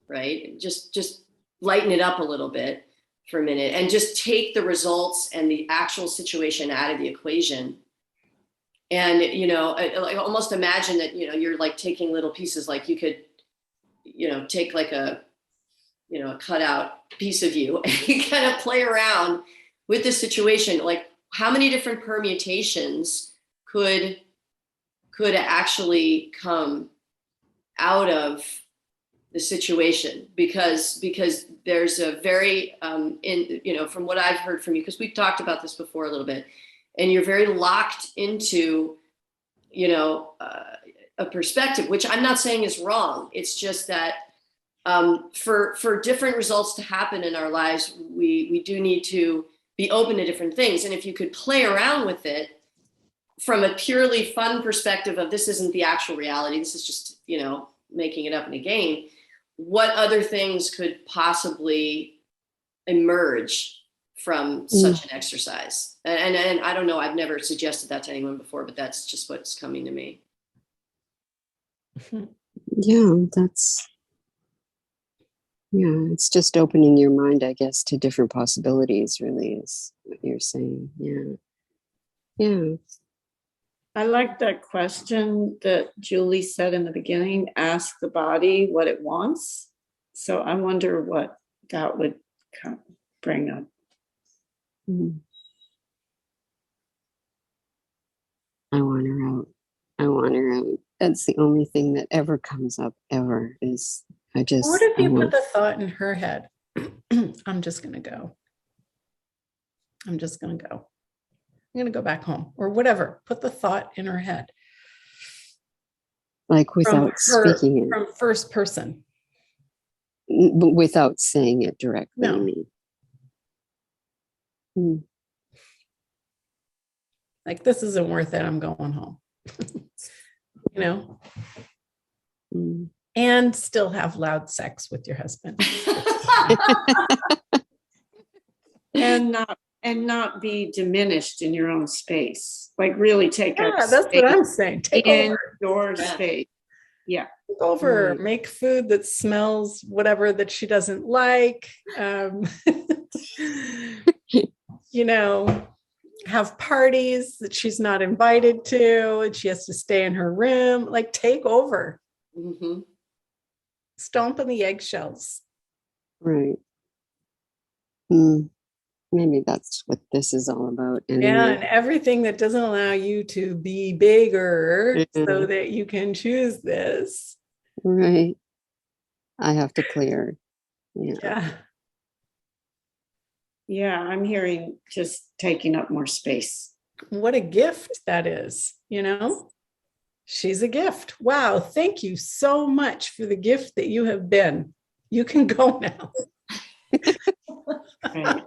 right? Just lighten it up a little bit for a minute and just take the results and the actual situation out of the equation. And, you know, I almost imagine that, you know, you're like taking little pieces, like you could, you know, take like a cutout piece of you and you kind of play around with the situation. Like, how many different permutations could actually come out of the situation? Because there's a very from what I've heard from you, because we've talked about this before a little bit, and you're very locked into a perspective, which I'm not saying is wrong. It's just that for different results to happen in our lives, we do need to be open to different things. And if you could play around with it from a purely fun perspective of, this isn't the actual reality, this is just, you know, making it up in a game, what other things could possibly emerge from such an exercise? And I don't know, I've never suggested that to anyone before, but that's just what's coming to me. Yeah, it's just opening your mind, I guess, to different possibilities, really, is what you're saying. Yeah. I like that question that Julie said in the beginning, ask the body what it wants. So I wonder what that would bring up. I want her out. That's the only thing that ever comes up, ever, is What if you put the thought in her head? I'm just going to go. I'm going to go back home, or whatever. Put the thought in her head. Like without speaking it. From first person. Without saying it directly. No. You mean. Like, this isn't worth it. I'm going home. You know? And still have loud sex with your husband. and not be diminished in your own space. Like, really take up that's what I'm saying. Take over your space. Yeah. Take over, make food that smells whatever that she doesn't like. You know, have parties that she's not invited to, and she has to stay in her room. Like, take over. Stomp on the eggshells. Right. Maybe that's what this is all about. Anyway. Yeah, and everything that doesn't allow you to be bigger so that you can choose this. Right. I have to clear. Yeah, I'm hearing just taking up more space. What a gift that is, you know? She's a gift. Wow, thank you so much for the gift that you have been. You can go now. Right.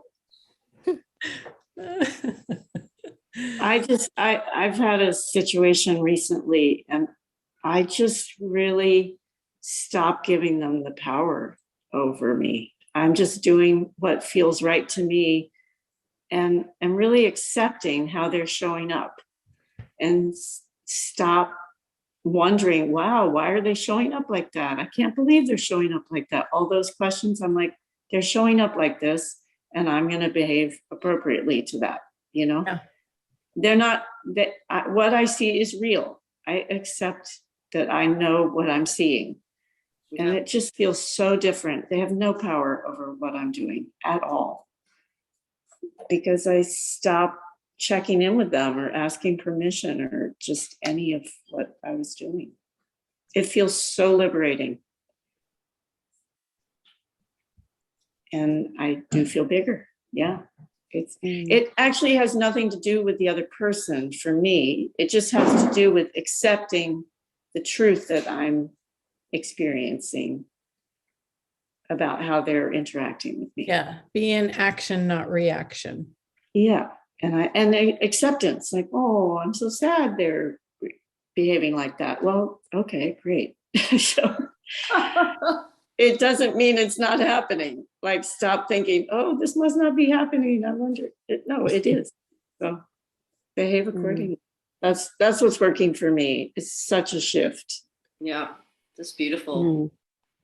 I've had a situation recently, and I just really stopped giving them the power over me. I'm just doing what feels right to me, and really accepting how they're showing up, and stop wondering, wow, why are they showing up like that? I can't believe they're showing up like that. All those questions, I'm like, they're showing up like this, and I'm going to behave appropriately to that. You know, they're not that. What I see is real. I accept that I know what I'm seeing, and it just feels so different. They have no power over what I'm doing at all, because I stopped checking in with them or asking permission or just any of what I was doing. It feels so liberating. and I do feel bigger. Yeah. Mm. It actually has nothing to do with the other person for me. It just has to do with accepting the truth that I'm experiencing about how they're interacting with me. Yeah. Be in action, not reaction. Yeah. And acceptance, like, oh, I'm so sad they're behaving like that. Well, okay, great. So it doesn't mean it's not happening. Like, stop thinking, oh, this must not be happening. I wonder. No, it is. So behave accordingly. That's what's working for me. It's such a shift. Yeah, that's beautiful.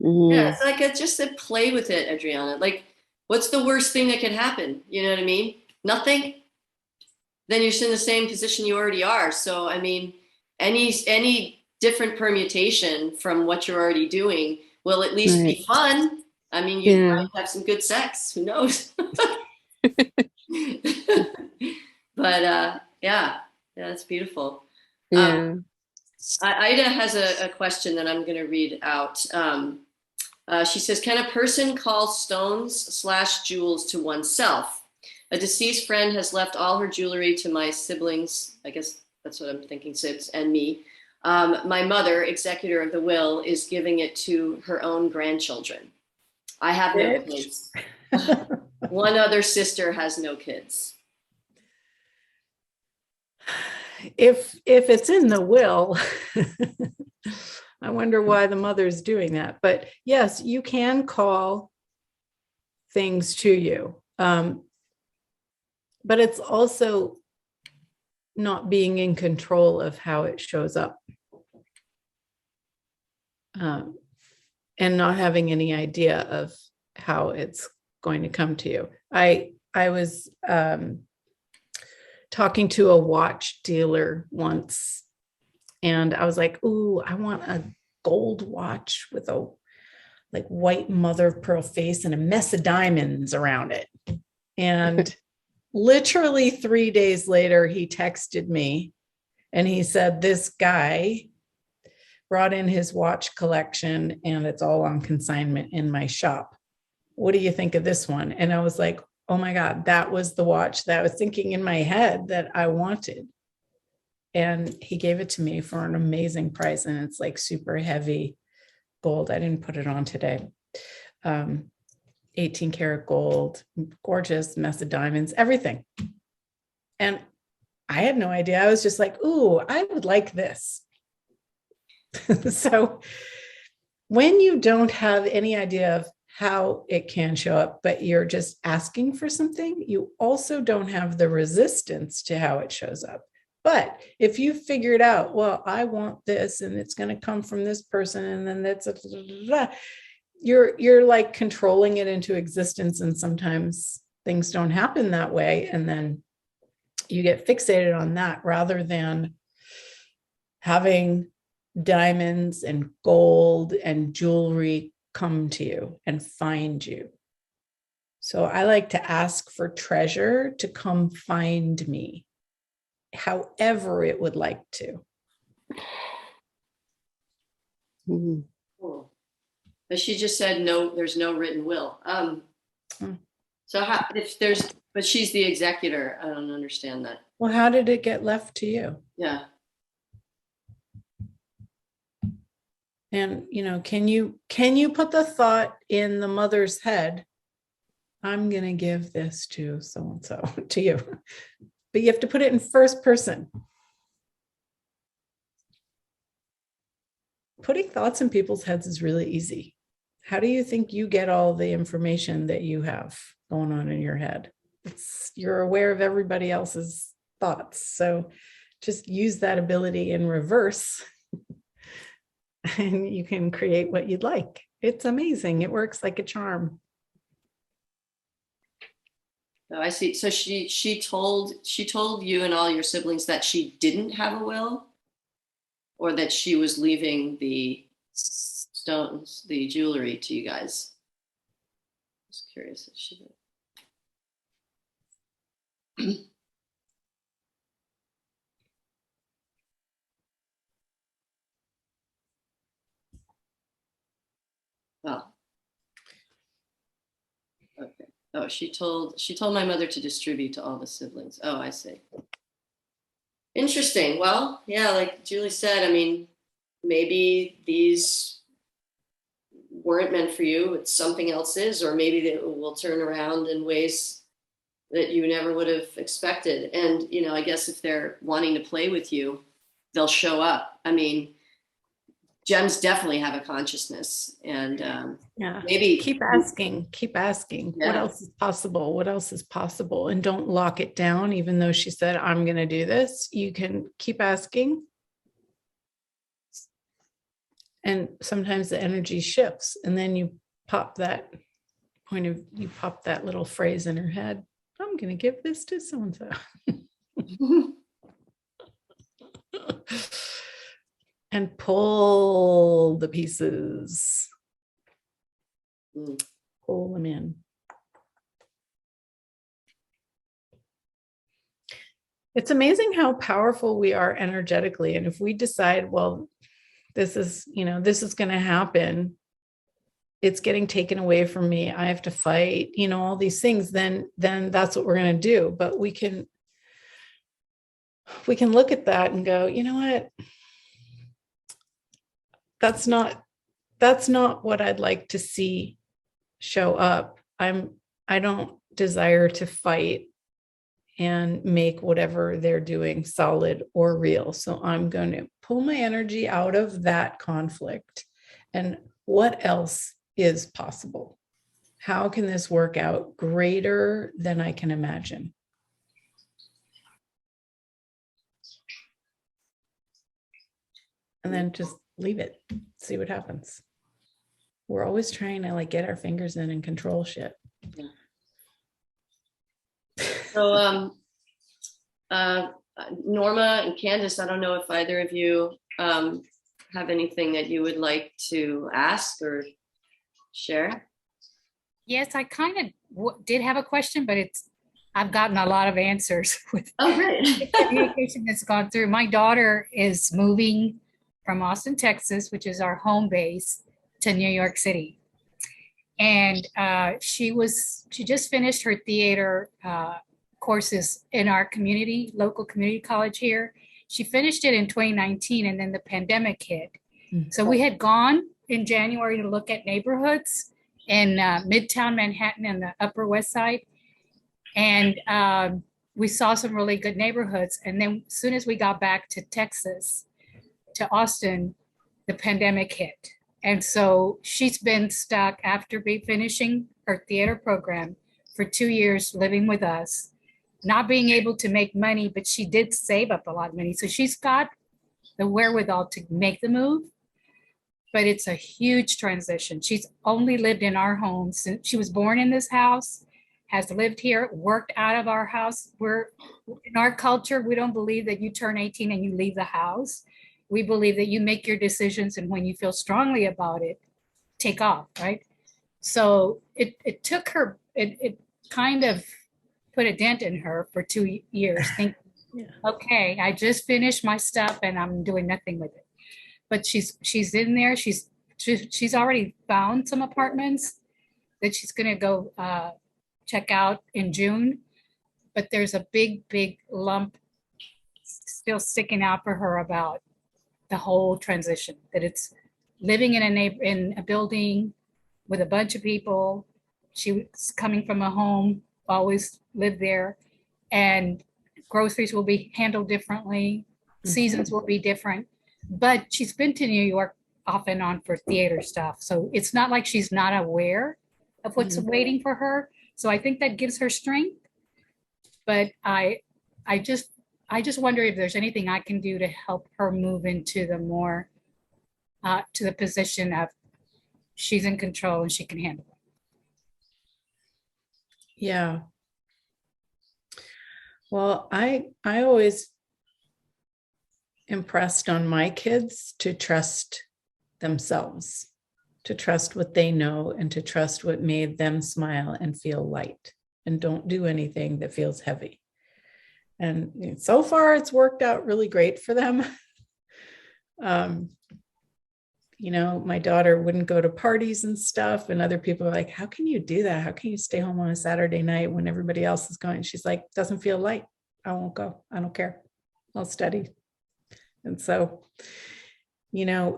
Mm. Yeah, it's like just to play with it, Adriana. Like, what's the worst thing that could happen? You know what I mean? Nothing. Then you're in the same position you already are. So, I mean, any different permutation from what you're already doing will at least Right. be fun. I mean, you Yeah. might have some good sex. Who knows? But yeah, that's beautiful. Yeah. Ida has a question that I'm going to read out. She says, can a person call stones/jewels to oneself? A deceased friend has left all her jewelry to my siblings. I guess that's what I'm thinking, sibs, and me. My mother, executor of the will, is giving it to her own grandchildren. I have no kids. One other sister has no kids. If it's in the will, I wonder why the mother's doing that. But yes, you can call things to you. But it's also not being in control of how it shows up. And not having any idea of how it's going to come to you. I was talking to a watch dealer once, and I was like, ooh, I want a gold watch with a like white mother of pearl face and a mess of diamonds around it. And literally 3 days later, he texted me and he said, this guy brought in his watch collection and it's all on consignment in my shop. What do you think of this one? And I was like, oh my God, that was the watch that I was thinking in my head that I wanted. And he gave it to me for an amazing price. And it's like super heavy gold. I didn't put it on today. 18 karat gold, gorgeous mess of diamonds, everything. And I had no idea. I was just like, ooh, I would like this. So when you don't have any idea of how it can show up, but you're just asking for something, you also don't have the resistance to how it shows up. But if you figured out, well, I want this and it's going to come from this person, and then that's you're like controlling it into existence. And sometimes things don't happen that way. And then you get fixated on that rather than having diamonds and gold and jewelry come to you and find you. So I like to ask for treasure to come find me, however it would like to. Mm. Cool. But she just said no, there's no written will. So how, if there's, but she's the executor. I don't understand that. Well, how did it get left to you? Yeah. And, can you put the thought in the mother's head, I'm going to give this to so-and-so, to you, but you have to put it in first person. Putting thoughts in people's heads is really easy. How do you think you get all the information that you have going on in your head? You're aware of everybody else's thoughts. So just use that ability in reverse and you can create what you'd like. It's amazing. It works like a charm. Oh, I see. So she told you and all your siblings that she didn't have a will, or that she was leaving the stones, the jewelry, to you guys. Just curious if she did. Well, Okay. Oh, she told my mother to distribute to all the siblings. Oh, I see. Interesting. Well, yeah, like Julie said, I mean, maybe these weren't meant for you. It's something else is, or maybe they will turn around in ways that you never would have expected. And, you know, I guess if they're wanting to play with you, they'll show up. I mean, gems definitely have a consciousness, and Yeah. maybe Keep asking, what Yeah. else is possible? What else is possible? And don't lock it down, even though she said, I'm going to do this. You can keep asking. And sometimes the energy shifts, and then you pop that little phrase in her head. I'm going to give this to so-and-so. And pull the pieces. Pull them in. It's amazing how powerful we are energetically. And if we decide, well, this is going to happen, it's getting taken away from me, I have to fight, all these things, then that's what we're going to do. But we can look at that and go, you know what? That's not what I'd like to see show up. I don't desire to fight and make whatever they're doing solid or real. So I'm going to pull my energy out of that conflict. And what else is possible? How can this work out greater than I can imagine? And then just leave it, see what happens. We're always trying to like get our fingers in and control shit. Yeah. So, Norma and Candace, I don't know if either of you have anything that you would like to ask or share. Yes, I kind of did have a question, but I've gotten a lot of answers with Oh, great. the communication that's gone through. My daughter is moving from Austin, Texas, which is our home base, to New York City. And she just finished her theater courses in our local community college here. She finished it in 2019, and then the pandemic hit. So we had gone in January to look at neighborhoods in Midtown Manhattan and the Upper West Side. And we saw some really good neighborhoods. And then as soon as we got back to Texas, to Austin, the pandemic hit. And so she's been stuck after finishing her theater program for 2 years, living with us, not being able to make money, but she did save up a lot of money. So she's got the wherewithal to make the move, but it's a huge transition. She's only lived in our home since she was born in this house, has lived here, worked out of our house. In our culture, we don't believe that you turn 18 and you leave the house. We believe that you make your decisions, and when you feel strongly about it, take off, right? So it took her, it kind of put a dent in her for 2 years, thinking, okay, I just finished my stuff and I'm doing nothing with it. But she's in there. She's already found some apartments that she's going to go check out in June. But there's a big lump still sticking out for her about the whole transition, that it's living in a building with a bunch of people. She was coming from a home, always lived there, and groceries will be handled differently. Seasons will be different, but she's been to New York off and on for theater stuff. So it's not like she's not aware of what's waiting for her. So I think that gives her strength. But I just wonder if there's anything I can do to help her move into the more, to the position of she's in control and she can handle it. Yeah. Well, I always impressed on my kids to trust themselves, to trust what they know, and to trust what made them smile and feel light, and don't do anything that feels heavy. And so far it's worked out really great for them. my daughter wouldn't go to parties and stuff. And other people are like, how can you do that? How can you stay home on a Saturday night when everybody else is going? She's like, doesn't feel light. I won't go. I don't care. I'll study. And so,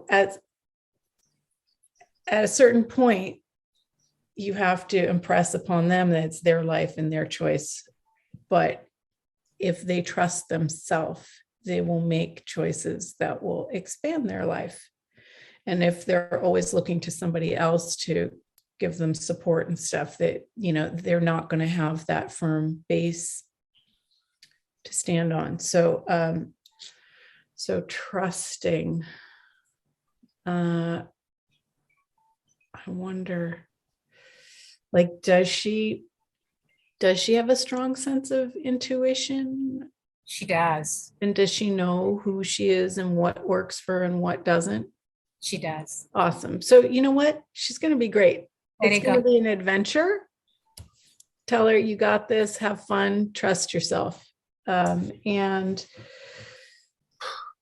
at a certain point, you have to impress upon them that it's their life and their choice. But if they trust themselves, they will make choices that will expand their life. And if they're always looking to somebody else to give them support and stuff, that, they're not going to have that firm base to stand on. So, trusting, I wonder, like, does she have a strong sense of intuition? She does. And does she know who she is and what works for her and what doesn't? She does. Awesome. So you know what? She's going to be great. There It's you going to go. be an adventure. Tell her you got this, have fun, trust yourself. And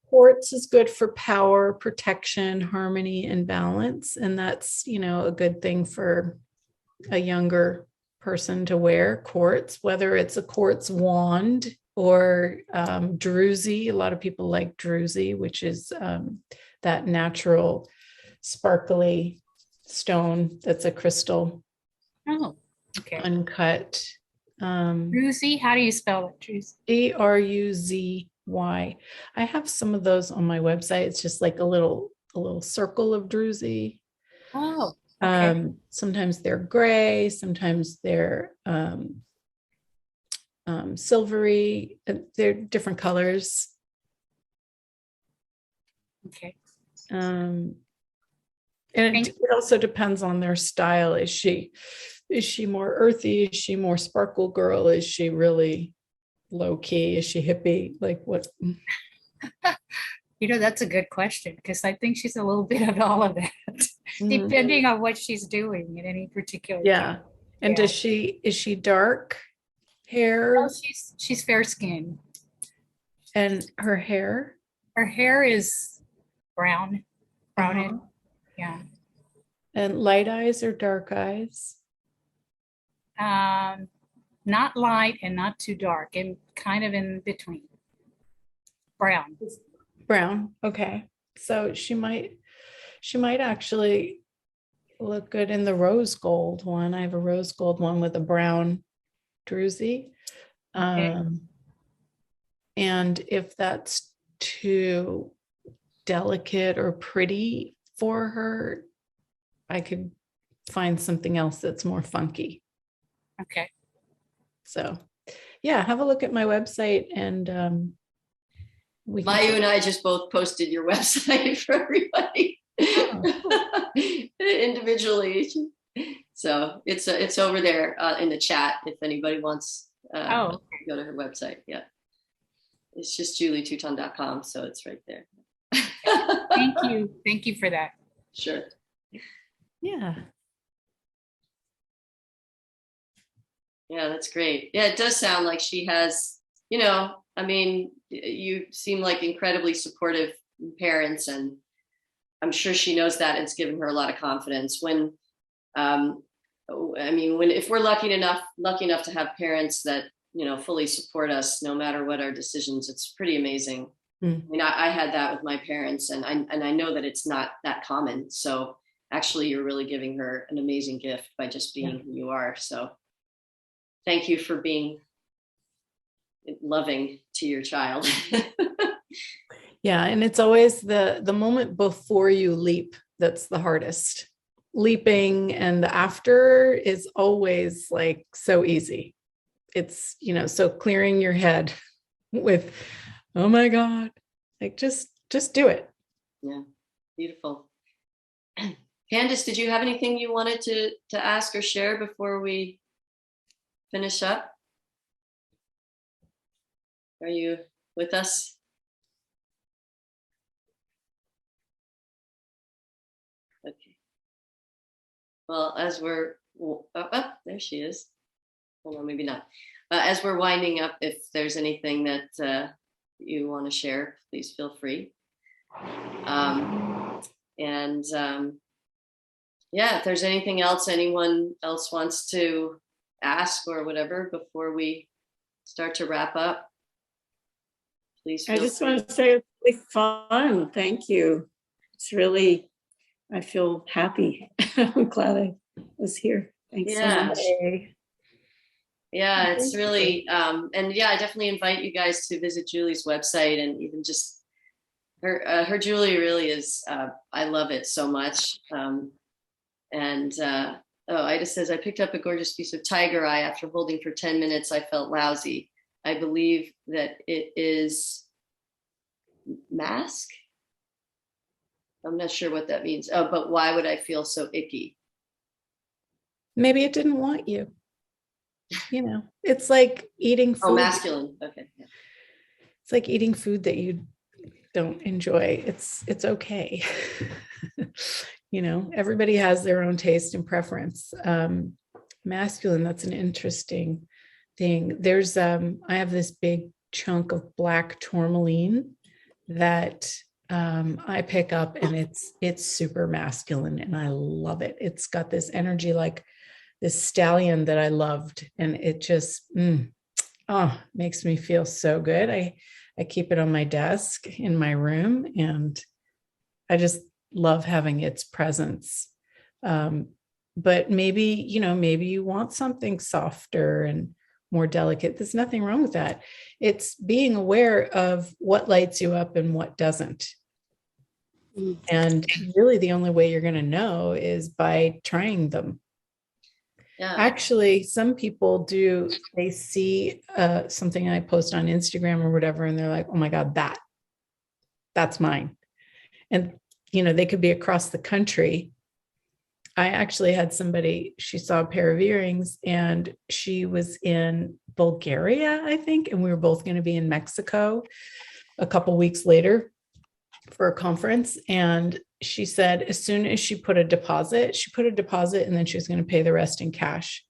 quartz is good for power, protection, harmony, and balance. And that's, a good thing for a younger person to wear. Quartz, whether it's a quartz wand or druzy. A lot of people like druzy, which is that natural sparkly stone that's a crystal, Oh, okay. uncut. Druzy, how do you spell it? Druzy. Druzy. I have some of those on my website. It's just like a little circle of druzy. Oh, okay. Sometimes they're gray, sometimes they're silvery. They're different colors. Okay. And it also depends on their style. Is she more earthy? Is she more sparkle girl? Is she really low key? Is she hippie? Like what? That's a good question, because I think she's a little bit of all of that, depending on what she's doing in any particular Yeah. time. And Yeah. is she dark hair? Oh, she's fair skinned. And her hair? Her hair is brownish. Uh-huh. Yeah. And light eyes or dark eyes? Not light and not too dark, and kind of in between. Brown. Okay. So she might actually look good in the rose gold one. I have a rose gold one with a brown druzy. Okay. And if that's too delicate or pretty for her, I could find something else that's more funky. Okay. So yeah, have a look at my website, and Mayu and I just both posted your website for everybody individually. So it's over there in the chat if anybody wants to go to her website. Yeah. It's just julietouton.com. So it's right there. Thank you. Thank you for that. Sure. Yeah. Yeah, that's great. Yeah, it does sound like she has, you seem like incredibly supportive parents, and I'm sure she knows that. It's given her a lot of confidence. If we're lucky enough to have parents that, fully support us no matter what our decisions, it's pretty amazing. I had that with my parents, and I know that it's not that common. So actually, you're really giving her an amazing gift by just being who you are. So thank you for being loving to your child. Yeah. And it's always the moment before you leap that's the hardest. Leaping and after is always like so easy. It's, so clearing your head with, oh my God, like just do it. Yeah. Beautiful. Candace, did you have anything you wanted to ask or share before we finish up? Are you with us? Okay. Well, as we're, there she is. Hold on, maybe not. As we're winding up, if there's anything that you want to share, please feel free. And yeah, if there's anything else anyone else wants to ask or whatever before we start to wrap up, please I feel just free. want to say it's really fun. Thank you. It's really, I feel happy. I'm glad I was here. Thanks so Yeah. much. Yeah, it's Thank you. really, and yeah, I definitely invite you guys to visit Julie's website, and even just her jewelry really is, I love it so much. And oh, Ida says, I picked up a gorgeous piece of tiger eye after holding for 10 minutes. I felt lousy. I believe that it is mask. I'm not sure what that means. Oh, but why would I feel so icky? Maybe it didn't want you. You know, it's like eating Oh, food. masculine. Okay. Yeah. It's like eating food that you don't enjoy. It's okay. You know, everybody has their own taste and preference. Masculine, that's an interesting thing. There's I have this big chunk of black tourmaline that I pick up, and it's super masculine, and I love it. It's got this energy like this stallion that I loved, and it just makes me feel so good. I keep it on my desk in my room, and I just love having its presence. But maybe, maybe you want something softer and more delicate. There's nothing wrong with that. It's being aware of what lights you up and what doesn't. And really the only way you're going to know is by trying them. Yeah. Actually, some people do, they see something I post on Instagram or whatever, and they're like, oh my God, that's mine. And, they could be across the country. I actually had somebody, she saw a pair of earrings, and she was in Bulgaria, I think, and we were both going to be in Mexico a couple weeks later for a conference. And she said, as soon as she put a deposit, and then she was going to pay the rest in cash.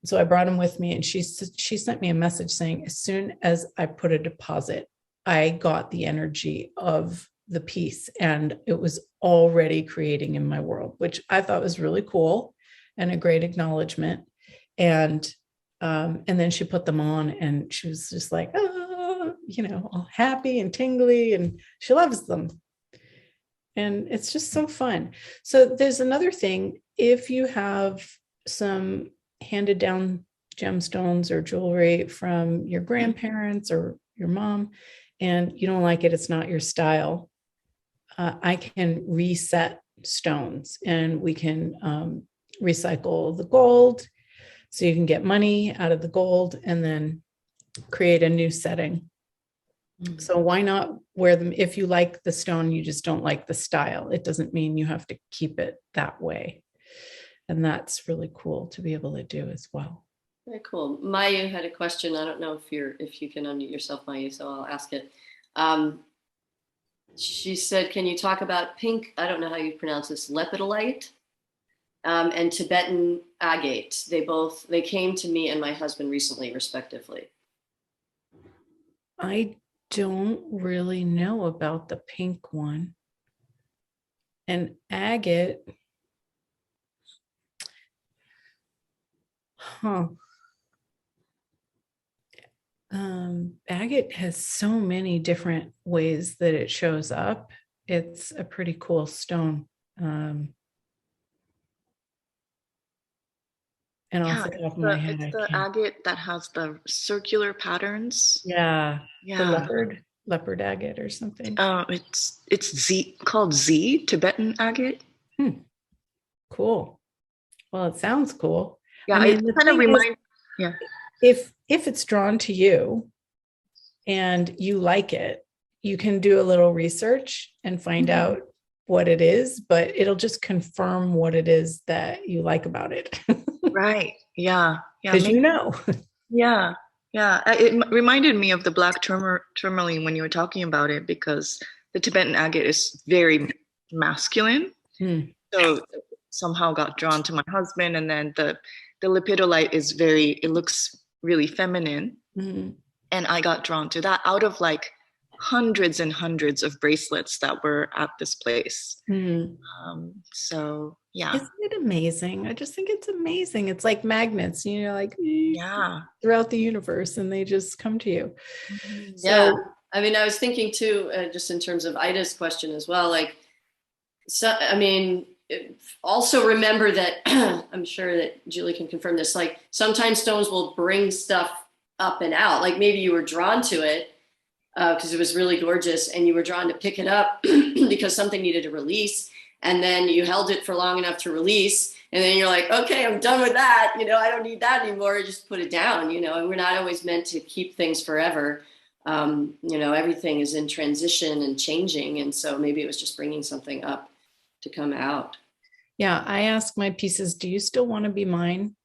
So I brought him with me, and she sent me a message saying, as soon as I put a deposit, I got the energy of the piece, and it was already creating in my world, which I thought was really cool and a great acknowledgement. And then she put them on, and she was just like, all happy and tingly, and she loves them. And it's just so fun. So there's another thing. If you have some handed down gemstones or jewelry from your grandparents or your mom, and you don't like it, it's not your style, I can reset stones, and we can recycle the gold, so you can get money out of the gold and then create a new setting. So why not wear them? If you like the stone, you just don't like the style, it doesn't mean you have to keep it that way. And that's really cool to be able to do as well. Very cool. Mayu had a question. I don't know if you can unmute yourself, Mayu, so I'll ask it. She said, can you talk about pink, I don't know how you pronounce this, lepidolite, and Tibetan agate? They came to me and my husband recently, respectively. I don't really know about the pink one. And agate, agate has so many different ways that it shows up. It's a pretty cool stone. And off the top of my head, it's the agate that has the circular patterns. Yeah. Yeah. The leopard agate or something. It's called Z, Tibetan agate. Cool. Well, it sounds cool. Yeah, I mean, it kind of reminds. Yeah. If it's drawn to you and you like it, you can do a little research and find out what it is, but it'll just confirm what it is that you like about it. Right. Yeah. Yeah. Because Yeah. Yeah. It reminded me of the black tourmaline when you were talking about it, because the Tibetan agate is very masculine. So somehow got drawn to my husband, and then the lepidolite it looks really feminine. And I got drawn to that out of like hundreds and hundreds of bracelets that were at this place. Mhm. So yeah. Isn't it amazing? I just think it's amazing. It's like magnets, like Yeah. throughout the universe, and they just come to you. Yeah. So, I mean, I was thinking too, just in terms of Ida's question as well, like, so, I mean, also remember that I'm sure that Julie can confirm this, like sometimes stones will bring stuff up and out. Like maybe you were drawn to it because it was really gorgeous and you were drawn to pick it up because something needed to release. And then you held it for long enough to release. And then you're like, okay, I'm done with that. I don't need that anymore. Just put it down, and we're not always meant to keep things forever. Everything is in transition and changing. And so maybe it was just bringing something up to come out. yeah, I ask my pieces, do you still want to be mine?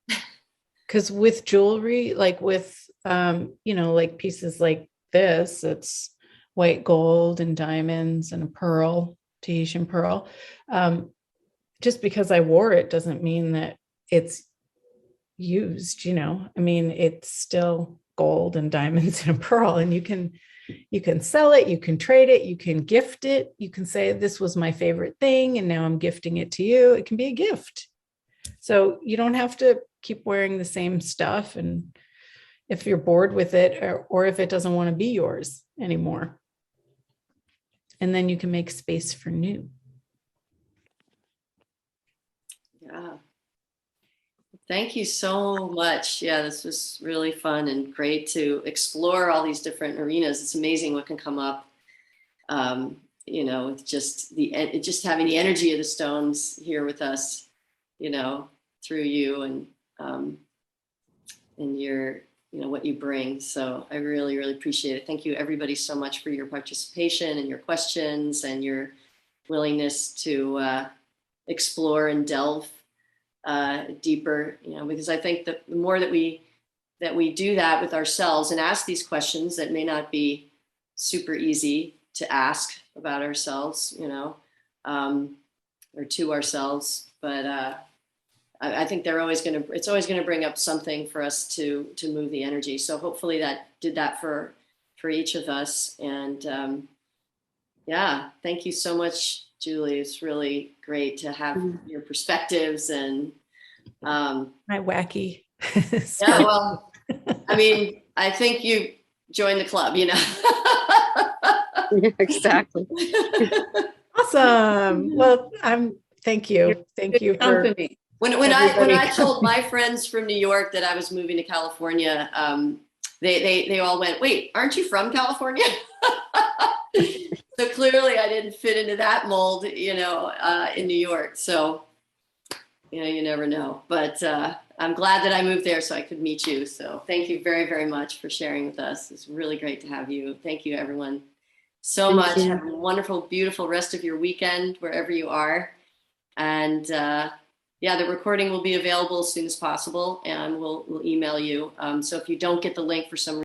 Because with jewelry, like with, like pieces like this, it's white gold and diamonds and a pearl, Tahitian pearl. Just because I wore it doesn't mean that it's used, I mean, it's still gold and diamonds and a pearl, and you can sell it, you can trade it, you can gift it, you can say, this was my favorite thing and now I'm gifting it to you. It can be a gift. So you don't have to keep wearing the same stuff. And if you're bored with it, or if it doesn't want to be yours anymore, and then you can make space for new. Yeah. Thank you so much. Yeah, this was really fun and great to explore all these different arenas. It's amazing what can come up. With just having the energy of the stones here with us, through you and your, what you bring. So I really, really appreciate it. Thank you everybody so much for your participation and your questions and your willingness to explore and delve deeper, because I think that the more that we do that with ourselves and ask these questions that may not be super easy to ask about ourselves, or to ourselves, but I think it's always going to bring up something for us to move the energy. So hopefully that did that for each of us. And yeah, thank you so much, Julie. It's really great to have your perspectives and My wacky. yeah, well, I mean, I think you joined the club, Yeah, exactly. Awesome. Well, thank you for Company. When I told my friends from New York that I was moving to California, they all went, "Wait, aren't you from California?" So clearly, I didn't fit into that mold, in New York. So, you never know. But I'm glad that I moved there so I could meet you. So thank you very, very much for sharing with us. It's really great to have you. Thank you, everyone, so Thank much. you. Have a wonderful, beautiful rest of your weekend wherever you are. And yeah, the recording will be available as soon as possible, and we'll email you. So if you don't get the link for some